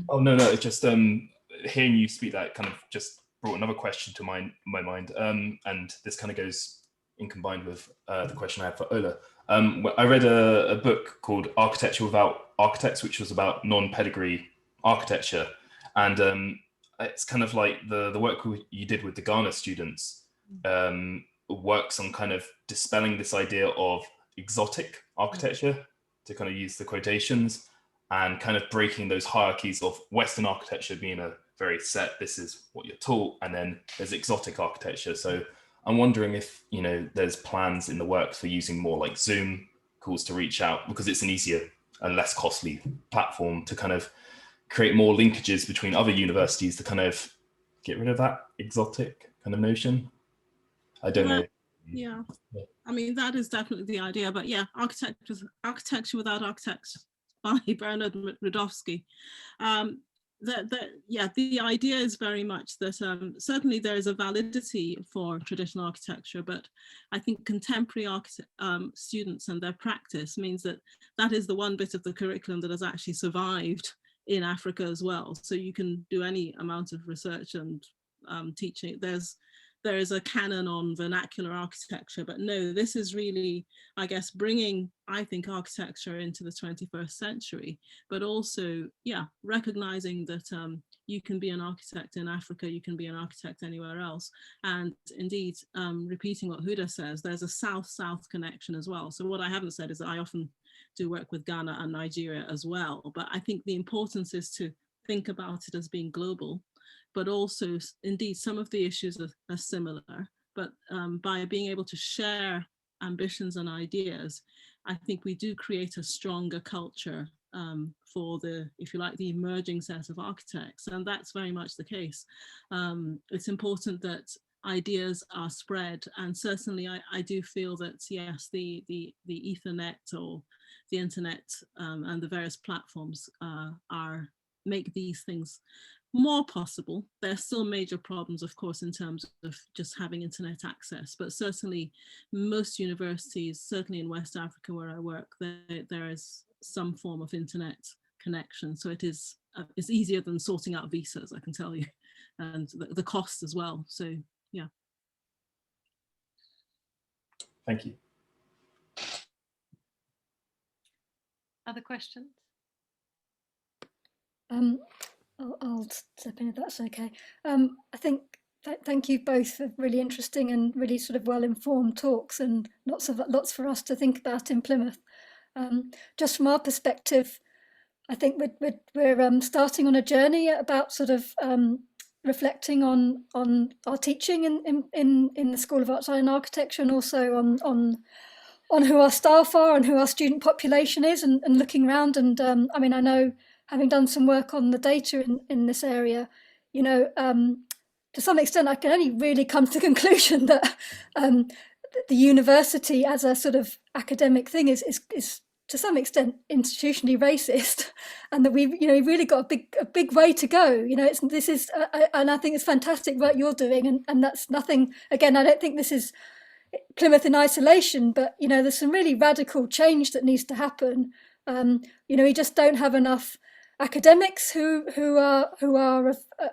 Oh, no, it's just hearing you speak that kind of just brought another question to my mind, and this kind of goes in combined with the question I had for Ola. I read a book called Architecture Without Architects, which was about non-pedigree architecture, and it's kind of like the work you did with the Ghana students works on kind of dispelling this idea of exotic architecture, to kind of use the quotations, and kind of breaking those hierarchies of Western architecture being a very set, this is what you're taught, and then there's exotic architecture. So I'm wondering if, there's plans in the works for using more like Zoom calls to reach out, because it's an easier and less costly platform to kind of create more linkages between other universities to kind of get rid of that exotic kind of notion. I don't know. Yeah, I mean, that is definitely the idea, but yeah, Architecture Without Architects by Bernard Rudowski. The idea is very much that certainly there is a validity for traditional architecture, but I think contemporary students and their practice means that is the one bit of the curriculum that has actually survived in Africa as well. So you can do any amount of research and teaching. There is a canon on vernacular architecture, but no, this is really, I guess, bringing, I think, architecture into the 21st century, but also, recognizing that you can be an architect in Africa, you can be an architect anywhere else. And indeed, repeating what Huda says, there's a South-South connection as well. So what I haven't said is that I often do work with Ghana and Nigeria as well, but I think the importance is to think about it as being global, but also indeed some of the issues are similar, but by being able to share ambitions and ideas, I think we do create a stronger culture for the, if you like, the emerging set of architects, and that's very much the case. It's important that ideas are spread, and certainly I do feel that, yes, the Ethernet or the internet and the various platforms make these things more possible. There are still major problems, of course, in terms of just having internet access, but certainly most universities, certainly in West Africa where I work, there is some form of internet connection. So it's easier than sorting out visas, I can tell you, and the cost as well. So yeah. Thank you. Other questions? I'll step in if that's okay. I think thank you both for really interesting and really sort of well-informed talks, and lots for us to think about in Plymouth. Just from our perspective, I think we're starting on a journey about sort of reflecting on our teaching in the School of Art, Design and Architecture, and also on who our staff are and who our student population is, and looking around. And I mean, I know, having done some work on the data in this area, to some extent, I can only really come to the conclusion that the university as a sort of academic thing is to some extent institutionally racist, and that we really got a big way to go. And I think it's fantastic what you're doing, and that's nothing. Again, I don't think this is Plymouth in isolation, but there's some really radical change that needs to happen. We just don't have enough academics who are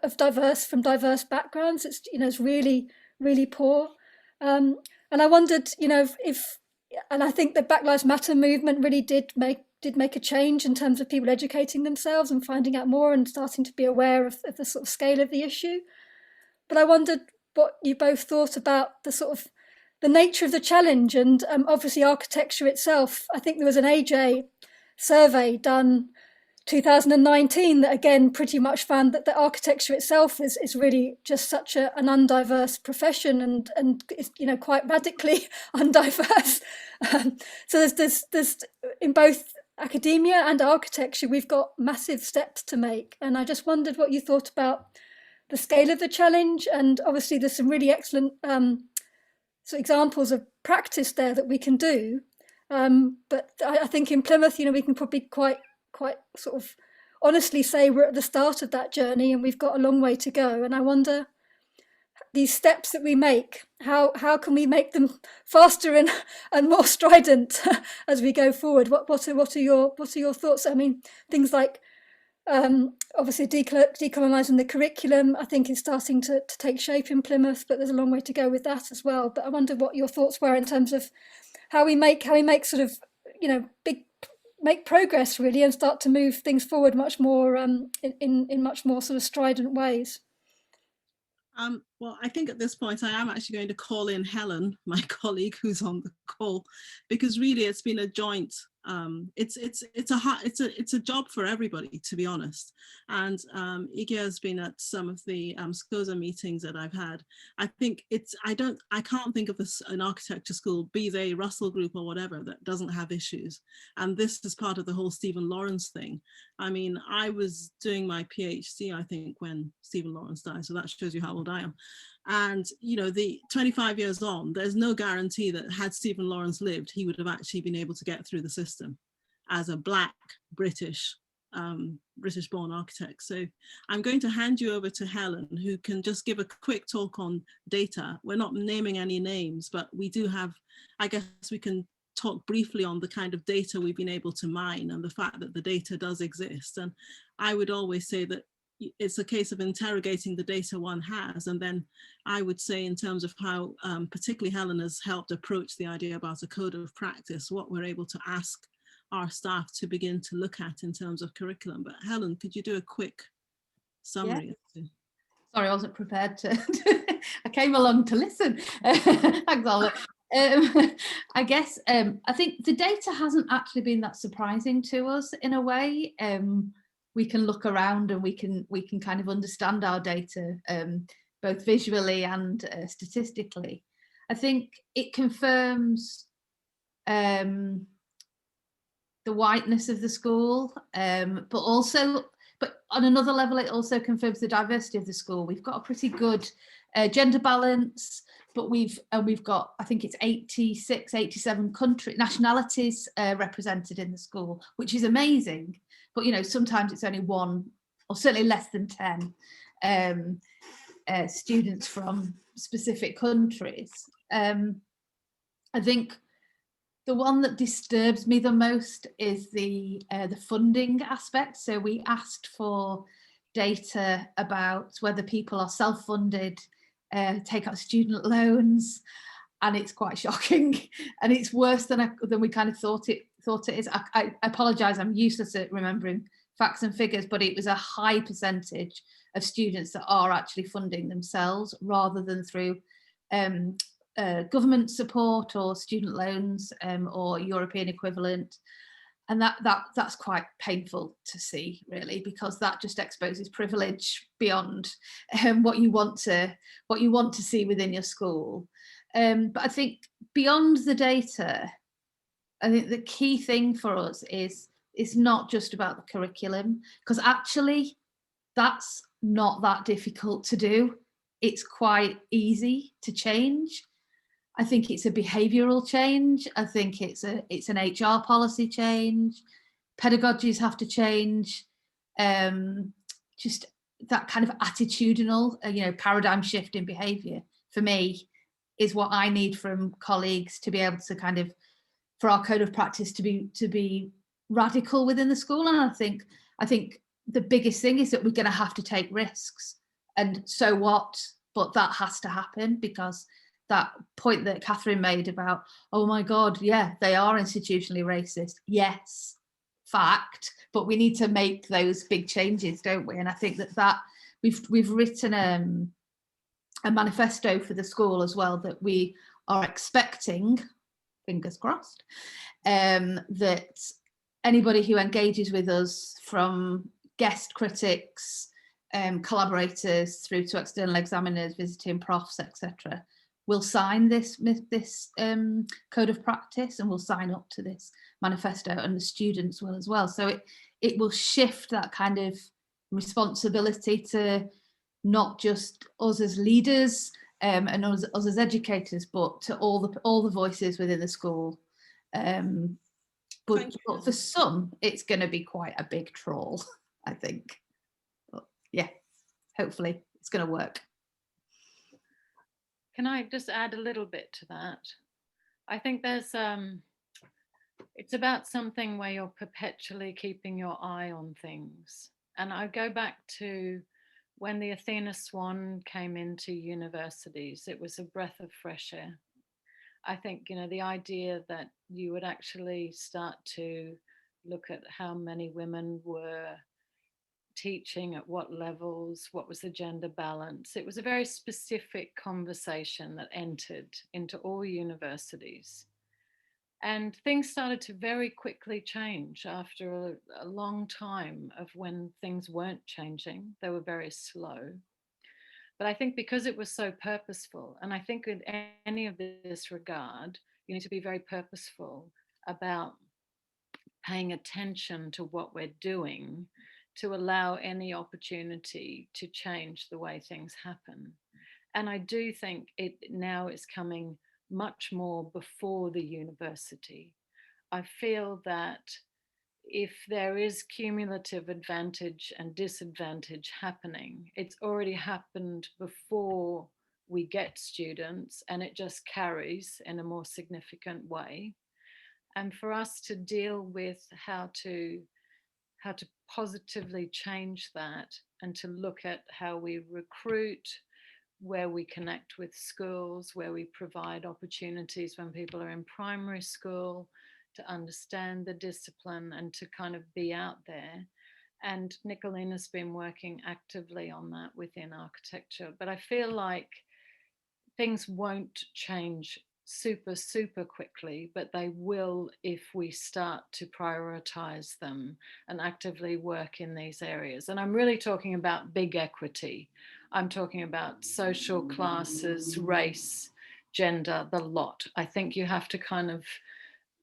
of diverse backgrounds. It's really poor. And I wondered, and I think the Black Lives Matter movement really did make a change in terms of people educating themselves and finding out more and starting to be aware of the sort of scale of the issue. But I wondered what you both thought about the nature of the challenge, and obviously architecture itself. I think there was an AJ survey done 2019 that again pretty much found that the architecture itself is really just such an undiverse profession, and it's quite radically undiverse. So there's in both academia and architecture we've got massive steps to make, and I just wondered what you thought about the scale of the challenge. And obviously there's some really excellent examples of practice there that we can do, but I think in Plymouth we can probably quite sort of honestly say we're at the start of that journey and we've got a long way to go. And I wonder, these steps that we make, how can we make them faster and more strident as we go forward? What are your thoughts? I mean, things like obviously decolonising the curriculum, I think, is starting to take shape in Plymouth, but there's a long way to go with that as well. But I wonder what your thoughts were in terms of how we make sort of make progress really, and start to move things forward much more in much more sort of strident ways. Well, I think at this point I am actually going to call in Helen, my colleague who's on the call, because really it's been a joint. It's a job for everybody, to be honest. And Ige has been at some of the SCOSA meetings that I've had. I think I can't think of an architecture school, be they Russell Group or whatever, that doesn't have issues. And this is part of the whole Stephen Lawrence thing. I mean, I was doing my PhD, I think, when Stephen Lawrence died, so that shows you how old I am. And the 25 years on, there's no guarantee that had Stephen Lawrence lived, he would have actually been able to get through the system as a Black British-born architect. So I'm going to hand you over to Helen, who can just give a quick talk on data. We're not naming any names, but we do have, I guess we can talk briefly on the kind of data we've been able to mine and the fact that the data does exist. And I would always say that it's a case of interrogating the data one has. And then I would say, in terms of how particularly Helen has helped approach the idea about a code of practice, what we're able to ask our staff to begin to look at in terms of curriculum. But Helen, could you do a quick summary? Yeah. Sorry, I wasn't prepared to. I came along to listen. Thanks, Ola. I guess I think the data hasn't actually been that surprising to us in a way. We can look around and we can kind of understand our data, both visually and statistically. I think it confirms the whiteness of the school, but on another level, it also confirms the diversity of the school. We've got a pretty good gender balance, but we've got, I think it's 86, 87 nationalities represented in the school, which is amazing. But sometimes it's only one, or certainly less than 10 students from specific countries. I think the one that disturbs me the most is the funding aspect. So we asked for data about whether people are self-funded, take out student loans, and it's quite shocking, and it's worse than we kind of thought it is. I apologise, I'm useless at remembering facts and figures, but it was a high percentage of students that are actually funding themselves rather than through government support or student loans or European equivalent. And that's quite painful to see, really, because that just exposes privilege beyond what you want to see within your school. But I think beyond the data, I think the key thing for us is it's not just about the curriculum, because actually that's not that difficult to do. It's quite easy to change. I think it's a behavioural change. I think it's an HR policy change. Pedagogies have to change. Just that kind of attitudinal, paradigm shift in behaviour for me is what I need from colleagues to be able to kind of, for our code of practice to be radical within the school. And I think the biggest thing is that we're going to have to take risks. And so what? But that has to happen, because that point that Catherine made about, oh my God, yeah, they are institutionally racist. Yes, fact, but we need to make those big changes, don't we? And I think that we've written a manifesto for the school as well, that we are expecting, fingers crossed, that anybody who engages with us, from guest critics, collaborators through to external examiners, visiting profs, etc., will sign this code of practice and will sign up to this manifesto, and the students will as well. So it will shift that kind of responsibility to not just us as leaders and us as educators, but to all the voices within the school. But for some, it's going to be quite a big trawl, I think. But yeah, hopefully it's going to work. Can I just add a little bit to that? I think there's, it's about something where you're perpetually keeping your eye on things. And I go back to when the Athena Swan came into universities, it was a breath of fresh air. I think, the idea that you would actually start to look at how many women were teaching, at what levels, what was the gender balance. It was a very specific conversation that entered into all universities. And things started to very quickly change after a long time of when things weren't changing. They were very slow. But I think because it was so purposeful, and I think in any of this regard, you need to be very purposeful about paying attention to what we're doing to allow any opportunity to change the way things happen. And I do think it now is coming much more before the university. I feel that if there is cumulative advantage and disadvantage happening, it's already happened before we get students, and it just carries in a more significant way. And for us to deal with how to positively change that, and to look at how we recruit, where we connect with schools, where we provide opportunities when people are in primary school to understand the discipline and to kind of be out there. And Nicolina's been working actively on that within architecture. But I feel like things won't change super quickly, but they will if we start to prioritize them and actively work in these areas. And I'm really talking about big equity. I'm talking about social classes, race, gender, the lot. I think you have to kind of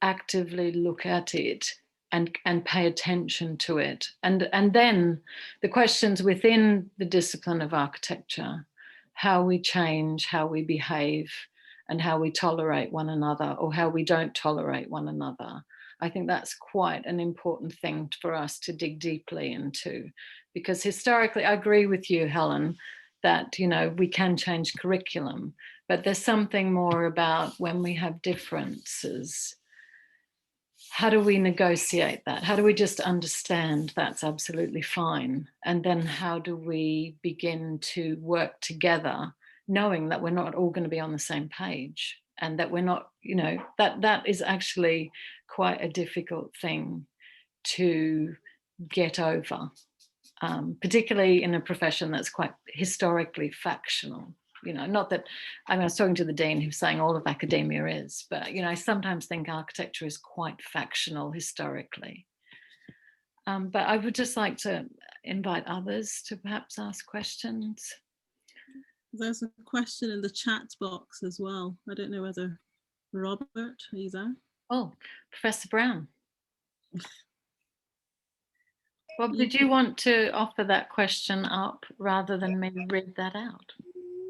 actively look at it and pay attention to it. And then the questions within the discipline of architecture, how we change, how we behave, and how we tolerate one another, or how we don't tolerate one another. I think that's quite an important thing for us to dig deeply into, because historically, I agree with you, Helen, that, we can change curriculum, but there's something more about when we have differences. How do we negotiate that? How do we just understand that's absolutely fine? And then how do we begin to work together, knowing that we're not all going to be on the same page, and that we're not, that is actually quite a difficult thing to get over, particularly in a profession that's quite historically factional. Not that, I was talking to the dean who's saying all of academia is, but, I sometimes think architecture is quite factional historically. But I would just like to invite others to perhaps ask questions. There's a question in the chat box as well. I don't know whether Robert, are you there? Oh, Professor Brown. Bob, did you want to offer that question up rather than me read that out?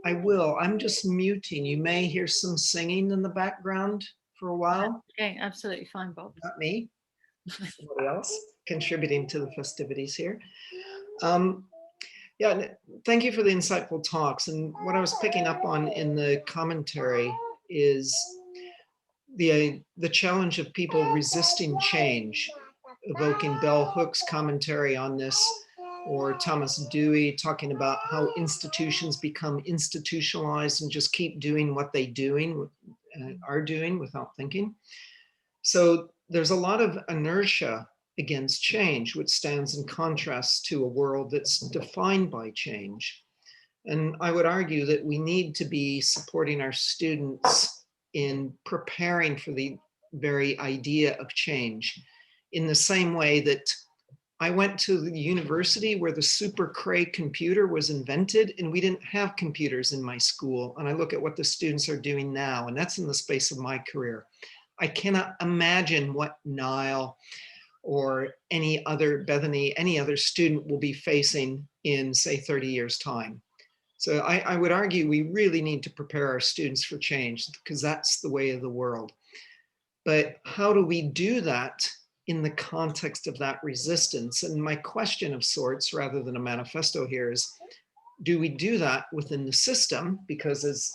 I will. I'm just muting. You may hear some singing in the background for a while. Okay, absolutely fine, Bob. Not me. Somebody else contributing to the festivities here. Yeah, thank you for the insightful talks. And what I was picking up on in the commentary is the challenge of people resisting change, evoking Bell Hook's commentary on this, or Thomas Dewey talking about how institutions become institutionalized and just keep doing what they are doing without thinking. So there's a lot of inertia against change, which stands in contrast to a world that's defined by change. And I would argue that we need to be supporting our students in preparing for the very idea of change, in the same way that I went to the university where the Super Cray computer was invented, and we didn't have computers in my school. And I look at what the students are doing now, and that's in the space of my career. I cannot imagine what Nile or any other Bethany, any other student will be facing in, say, 30 years' time. So I would argue we really need to prepare our students for change, because that's the way of the world. But how do we do that in the context of that resistance? And my question of sorts, rather than a manifesto here, is, do we do that within the system? Because as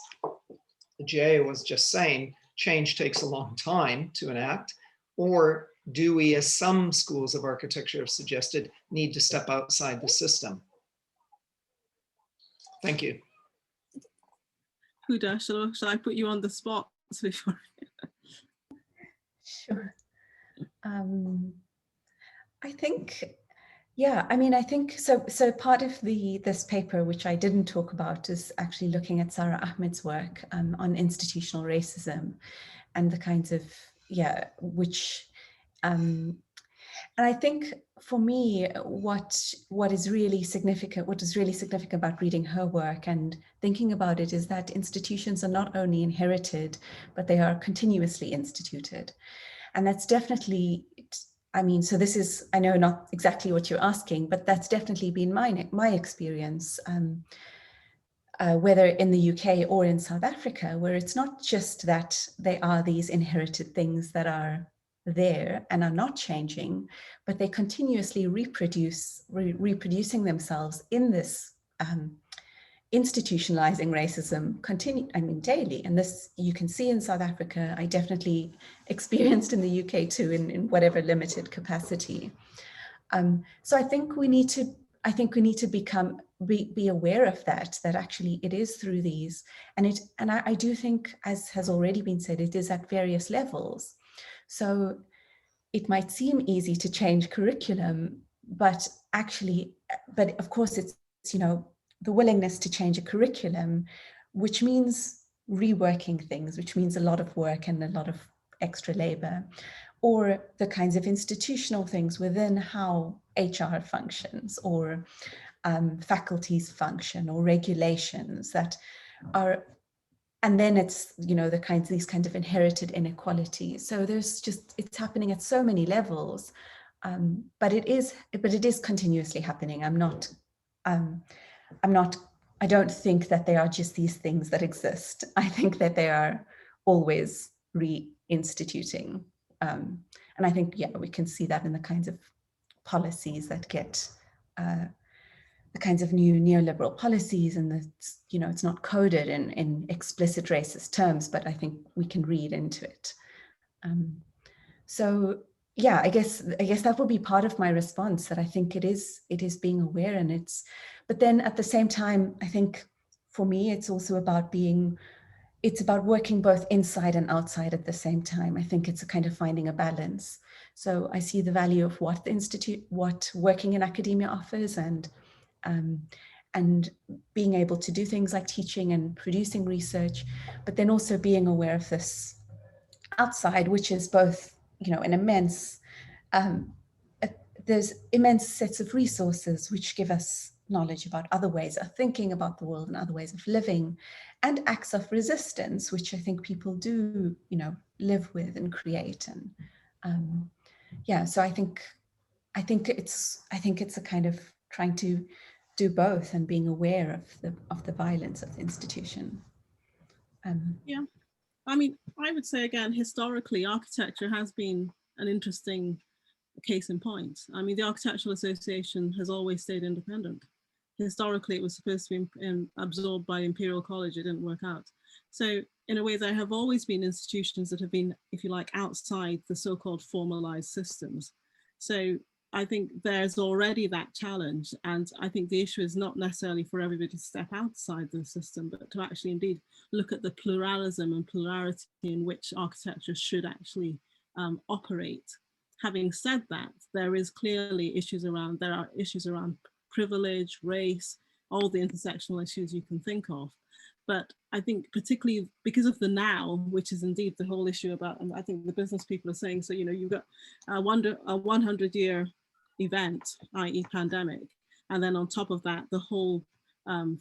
Jay was just saying, change takes a long time to enact. Or do we, as some schools of architecture have suggested, need to step outside the system? Thank you. Huda, shall I put you on the spot before? Sure. I think, yeah, I mean, I think so. So part of this paper, which I didn't talk about, is actually looking at Sarah Ahmed's work on institutional racism and the kinds of, yeah, which, and I think for me, what is really significant about reading her work and thinking about it is that institutions are not only inherited, but they are continuously instituted. And that's definitely, I mean, so this is, I know not exactly what you're asking, but that's definitely been my experience, whether in the UK or in South Africa, where it's not just that they are these inherited things that are there and are not changing, but they continuously reproducing themselves in this institutionalizing racism daily. And this you can see in South Africa. I definitely experienced in the UK too, in whatever limited capacity. So I think we need to be aware of that actually it is through these, and I do think, as has already been said, it is at various levels. So it might seem easy to change curriculum, but of course it's, you know, the willingness to change a curriculum, which means reworking things, which means a lot of work and a lot of extra labor, or the kinds of institutional things within how HR functions, or faculties function, or regulations that are, and then it's, you know, these kinds of inherited inequalities. So it's happening at so many levels, but it is continuously happening. I don't think that they are just these things that exist. I think that they are always reinstituting. And I think, yeah, we can see that in the kinds of policies that get, the kinds of new neoliberal policies, and you know, it's not coded in explicit racist terms, but I think we can read into it. So yeah, I guess that will be part of my response, that I think it is being aware, and but then at the same time, I think for me, it's also about working both inside and outside at the same time. I think it's a kind of finding a balance. So I see the value of what working in academia offers, and being able to do things like teaching and producing research, but then also being aware of this outside, which is both, you know, an immense, there's immense sets of resources which give us knowledge about other ways of thinking about the world and other ways of living, and acts of resistance, which I think people do, you know, live with and create. And yeah, so I think it's a kind of trying to do both and being aware of the violence of the institution. Yeah, I mean, I would say again, historically, architecture has been an interesting case in point. I mean, the Architectural Association has always stayed independent. Historically, it was supposed to be absorbed by Imperial College. It didn't work out. So in a way, there have always been institutions that have been, if you like, outside the so-called formalized systems. So I think there's already that challenge. And I think the issue is not necessarily for everybody to step outside the system, but to actually indeed look at the pluralism and plurality in which architecture should actually operate. Having said that, there are issues around privilege, race, all the intersectional issues you can think of. But I think particularly because of the now, which is indeed the whole issue about, and I think the business people are saying, so, you know, you've got a 100-year event, i.e. pandemic, and then on top of that, the whole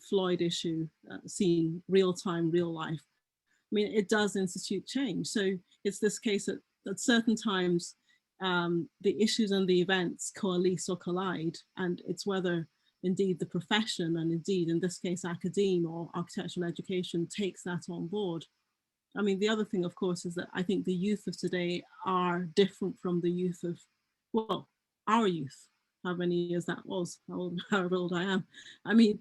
Floyd issue, seeing real time, real life. I mean, it does institute change. So it's this case that at certain times, the issues and the events coalesce or collide, and it's whether indeed the profession, and indeed in this case academia or architectural education, takes that on board. I mean, the other thing, of course, is that I think the youth of today are different from the youth of, well, our youth, how many years that was, however old I am. I mean,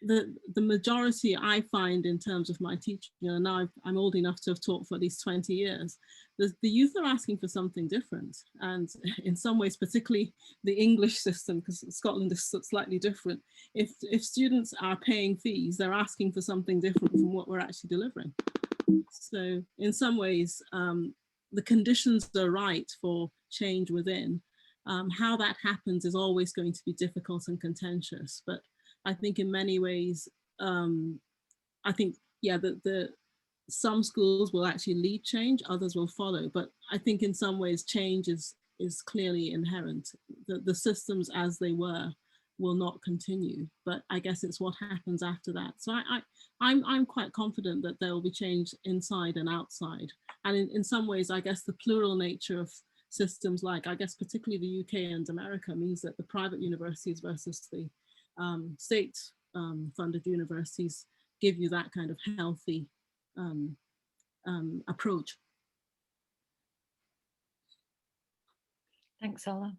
the majority I find in terms of my teaching, and now I'm old enough to have taught for at least 20 years, the youth are asking for something different. And in some ways, particularly the English system, because Scotland is slightly different, if students are paying fees, they're asking for something different from what we're actually delivering. So in some ways, the conditions are right for change within. How that happens is always going to be difficult and contentious, but I think in many ways, I think, yeah, some schools will actually lead change, others will follow. But I think in some ways, change is clearly inherent. The systems as they were will not continue. But I guess it's what happens after that. So I'm quite confident that there will be change inside and outside. And in some ways, I guess the plural nature of systems like, I guess, particularly the UK and America means that the private universities versus the state funded universities give you that kind of healthy approach. Thanks, Ola.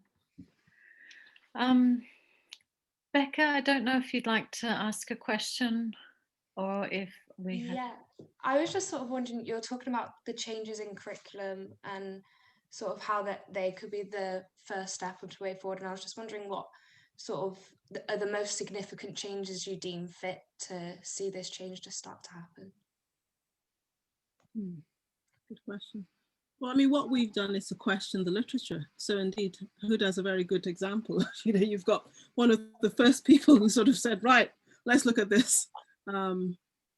Becca, I don't know if you'd like to ask a question or if we have... Yeah, I was just sort of wondering, you're talking about the changes in curriculum and sort of how that they could be the first step of the way forward. And I was just wondering what sort of are the most significant changes you deem fit to see this change to start to happen? Good question. Well, I mean, what we've done is to question the literature. So indeed, Huda is a very good example. You know, you've got one of the first people who sort of said, right, let's look at this.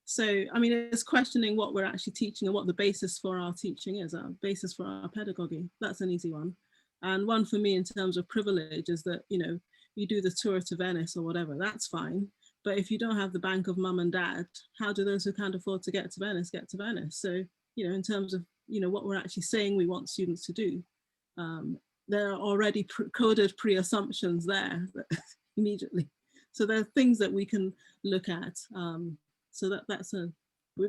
So, I mean, it's questioning what we're actually teaching and what the basis for our teaching is, our basis for our pedagogy. That's an easy one. And one for me in terms of privilege is that, you know, you do the tour to Venice or whatever, that's fine. But if you don't have the bank of mum and dad, how do those who can't afford to get to Venice get to Venice? So, you know, in terms of, you know, what we're actually saying we want students to do, there are already coded pre-assumptions there immediately. So there are things that we can look at. So that's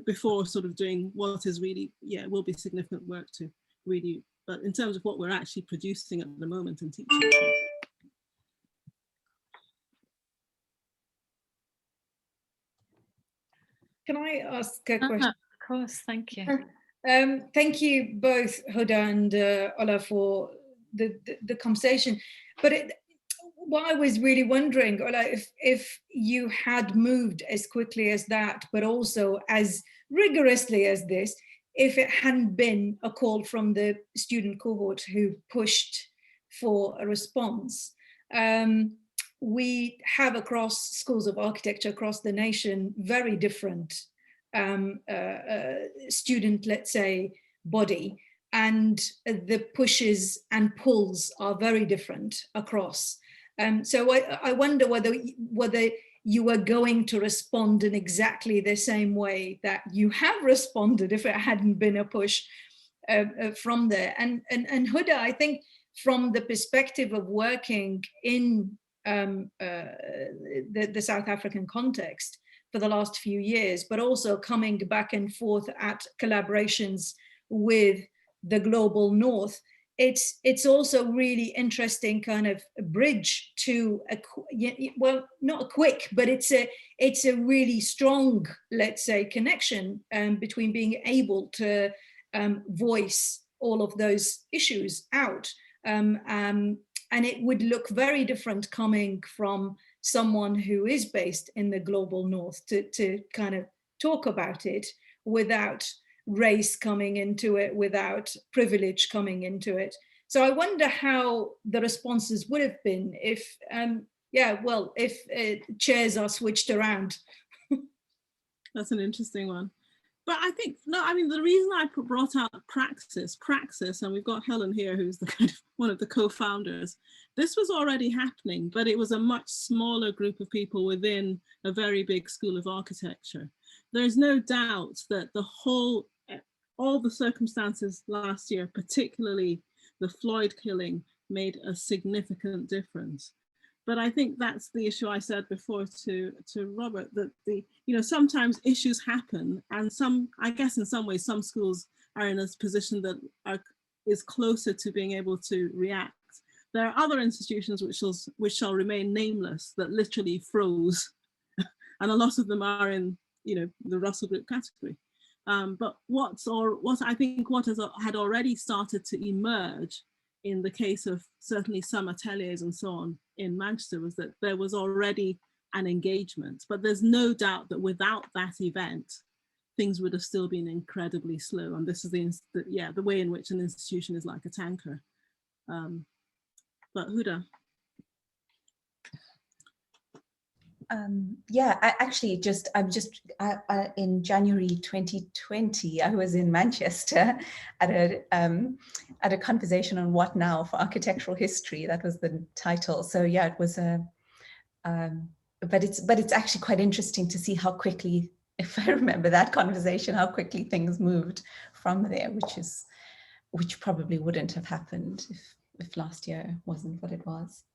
before sort of doing what is really, yeah, will be significant work to really, but in terms of what we're actually producing at the moment and teaching. Can I ask a question? Of course, thank you. Thank you both, Huda and Ola, for the conversation. But what I was really wondering, Ola, if you had moved as quickly as that, but also as rigorously as this, if it hadn't been a call from the student cohort who pushed for a response. We have across schools of architecture across the nation very different student, let's say, body, and the pushes and pulls are very different across. So I wonder whether you were going to respond in exactly the same way that you have responded if it hadn't been a push from there. And Huda, I think from the perspective of working in the South African context for the last few years, but also coming back and forth at collaborations with the global North. It's also really interesting kind of a bridge to well, not a quick, but it's a really strong, let's say, connection between being able to voice all of those issues out. And it would look very different coming from someone who is based in the global North to kind of talk about it without race coming into it, without privilege coming into it. So I wonder how the responses would have been if, if chairs are switched around. That's an interesting one. But I think, no, I mean, the reason I brought out Praxxis, and we've got Helen here, who's the kind of one of the co-founders, this was already happening, but it was a much smaller group of people within a very big school of architecture. There's no doubt that all the circumstances last year, particularly the Floyd killing, made a significant difference. But I think that's the issue I said before to Robert, that sometimes issues happen, and I guess in some ways, some schools are in a position that is closer to being able to react. There are other institutions which shall remain nameless that literally froze, and a lot of them are in the Russell Group category. But what had already started to emerge in the case of certainly some ateliers and so on in Manchester was that there was already an engagement, but there's no doubt that without that event, things would have still been incredibly slow. And this is the way in which an institution is like a tanker. But Huda. In January 2020, I was in Manchester at a conversation on what now for architectural history. That was the title. So yeah, it was but it's actually quite interesting to see how quickly, if I remember that conversation, how quickly things moved from there, which probably wouldn't have happened if last year wasn't what it was.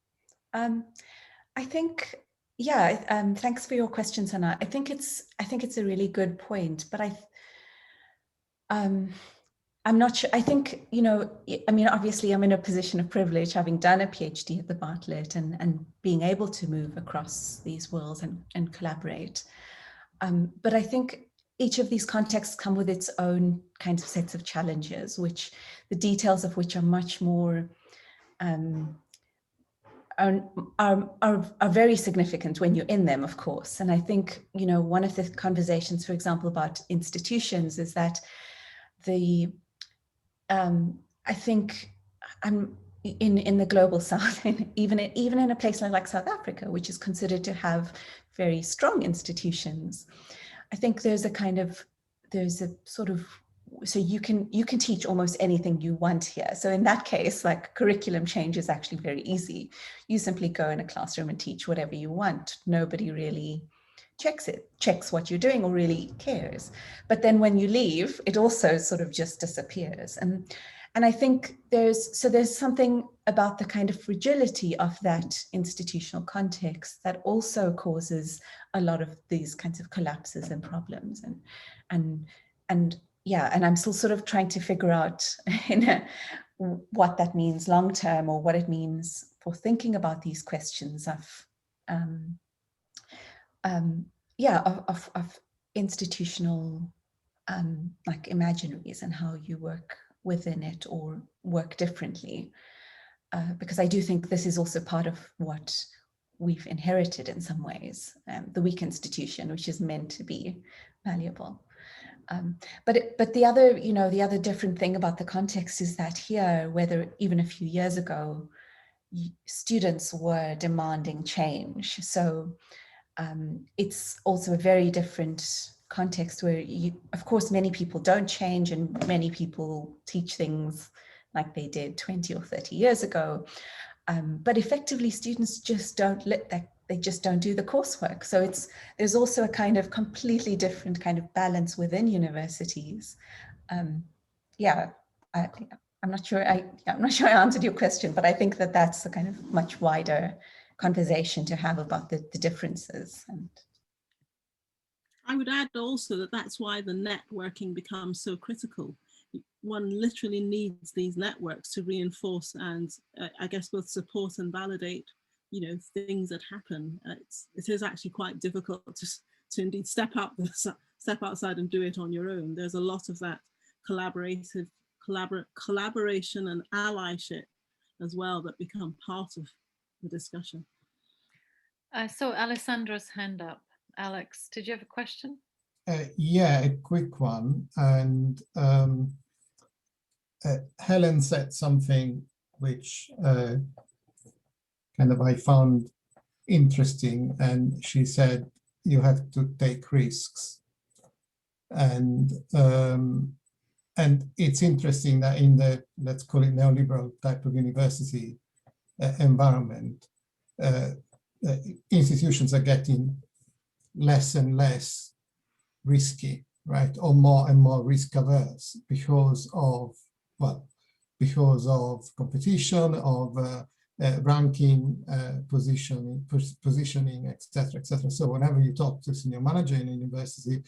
I think. Yeah, thanks for your questions, Hannah. I think it's a really good point, but I'm not sure. I think, obviously I'm in a position of privilege, having done a PhD at the Bartlett and being able to move across these worlds and collaborate. But I think each of these contexts come with its own kinds of sets of challenges, which the details of which are much more are very significant when you're in them, of course. And I think, one of the conversations, for example, about institutions is that I think in the global South, even in a place like South Africa, which is considered to have very strong institutions, I think there's a sort of, so you can teach almost anything you want here. So in that case, like curriculum change is actually very easy. You simply go in a classroom and teach whatever you want. Nobody really checks what you're doing or really cares. But then when you leave, it also sort of just disappears. And I think there's something about the kind of fragility of that institutional context that also causes a lot of these kinds of collapses and problems. And I'm still sort of trying to figure out what that means long term, or what it means for thinking about these questions of institutional like imaginaries and how you work within it or work differently. Because I do think this is also part of what we've inherited in some ways, the weak institution, which is meant to be malleable. But the other different thing about the context is that here, whether even a few years ago, students were demanding change. So it's also a very different context where, of course, many people don't change and many people teach things like they did 20 or 30 years ago. But effectively, students just don't they just don't do the coursework. So there's also a kind of completely different kind of balance within universities. I'm not sure I answered your question, but I think that's a kind of much wider conversation to have about the differences. And I would add also that that's why the networking becomes so critical. One literally needs these networks to reinforce and I guess both support and validate, you know, things that happen. It is actually quite difficult to indeed step outside and do it on your own. There's a lot of that collaboration and allyship as well that become part of the discussion. I saw Alessandra's hand up. Alex, did you have a question? Yeah, a quick one. And Helen said something which kind of I found interesting, and she said you have to take risks. And it's interesting that in the, let's call it neoliberal type of university environment, institutions are getting less and less risky, right, or more and more risk averse because of, well, because of competition, of ranking, positioning, etc., etc. So whenever you talk to a senior manager in a university,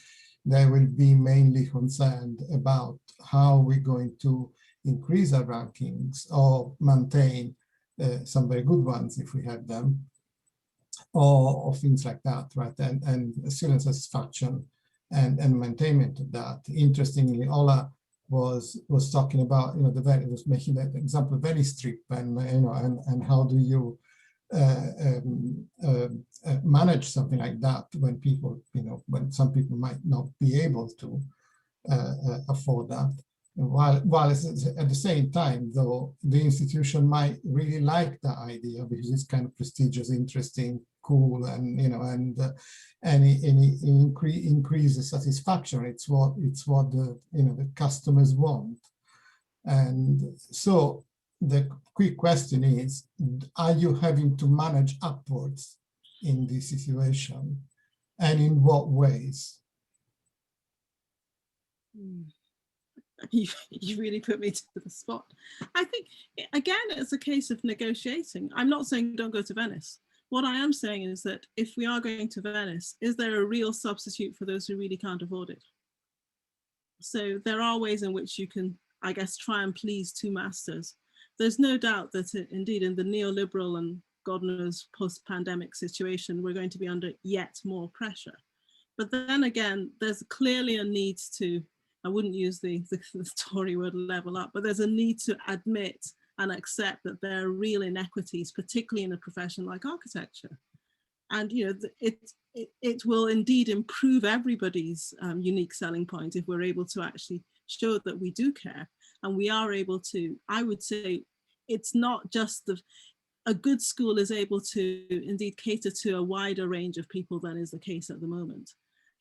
they will be mainly concerned about how we're going to increase our rankings or maintain some very good ones if we have them, or things like that, right? And student satisfaction and maintainment of that. Interestingly, Ola was talking about, you know, was making that example very strict, and you know, and how do you manage something like that when people, you know, when some people might not be able to afford that. While at the same time, though, the institution might really like that idea because it's kind of prestigious, interesting, cool, and you know, and increase the satisfaction. It's what the, you know, the customers want. And so the quick question is, are you having to manage upwards in this situation, and in what ways? You really put me to the spot. I think, again, it's a case of negotiating. I'm not saying don't go to Venice. What I am saying is that if we are going to Venice, is there a real substitute for those who really can't afford it? So there are ways in which you can, I guess, try and please two masters. There's no doubt that indeed in the neoliberal and God knows post-pandemic situation, we're going to be under yet more pressure. But then again, there's clearly a need to, I wouldn't use the Tory word level up, but there's a need to admit and accept that there are real inequities, particularly in a profession like architecture. And you know, it will indeed improve everybody's unique selling point if we're able to actually show that we do care. And we are able to, I would say, it's not just a good school is able to indeed cater to a wider range of people than is the case at the moment.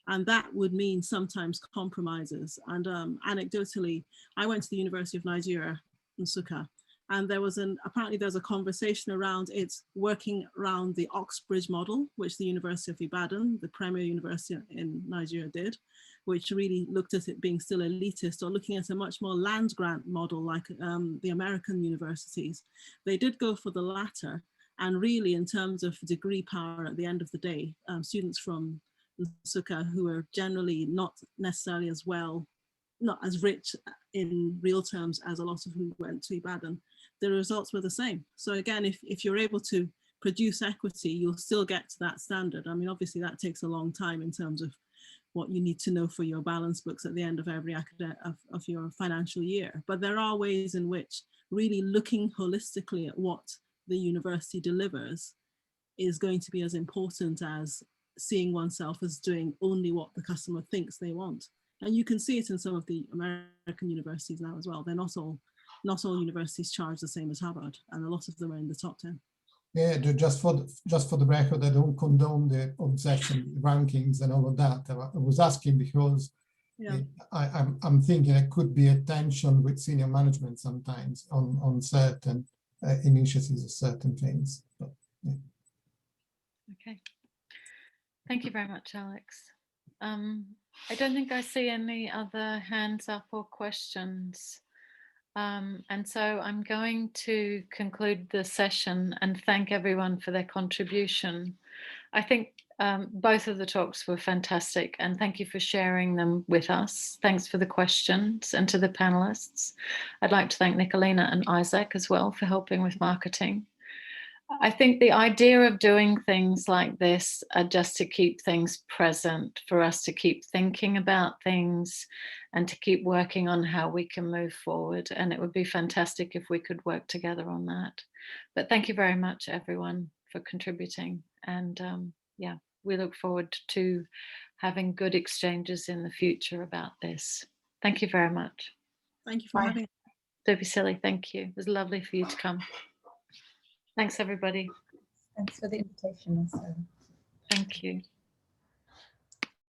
And that would mean sometimes compromises. And anecdotally, I went to the University of Nigeria, Nsukka, and there was apparently there's a conversation around it's working around the Oxbridge model, which the University of Ibadan, the premier university in Nigeria, did, which really looked at it being still elitist, or looking at a much more land grant model like the American universities. They did go for the latter. And really, in terms of degree power at the end of the day, students from Nsukka, who are generally not necessarily as well, not as rich in real terms as a lot of who went to Ibadan, the results were the same. So again, if you're able to produce equity, you'll still get to that standard. I mean, obviously that takes a long time in terms of what you need to know for your balance books at the end of every of your financial year. But there are ways in which really looking holistically at what the university delivers is going to be as important as seeing oneself as doing only what the customer thinks they want. And you can see it in some of the American universities now as well. They're not all universities charge the same as Harvard, and a lot of them are in the top 10. Yeah, just for the record, I don't condone the obsession with rankings and all of that. I was asking because yeah. I'm thinking it could be a tension with senior management sometimes on certain initiatives of certain things. But, yeah. Okay. Thank you very much, Alex. I don't think I see any other hands up or questions. And so I'm going to conclude the session and thank everyone for their contribution. I think both of the talks were fantastic, and thank you for sharing them with us. Thanks for the questions, and to the panelists. I'd like to thank Nicolina and Isaac as well for helping with marketing. I think the idea of doing things like this are just to keep things present, for us to keep thinking about things and to keep working on how we can move forward. And it would be fantastic if we could work together on that. But thank you very much, everyone, for contributing. And yeah, we look forward to having good exchanges in the future about this. Thank you very much. Thank you for having me. Don't be silly. Thank you. It was lovely for you to come. Thanks, everybody. Thanks for the invitation also. Thank you.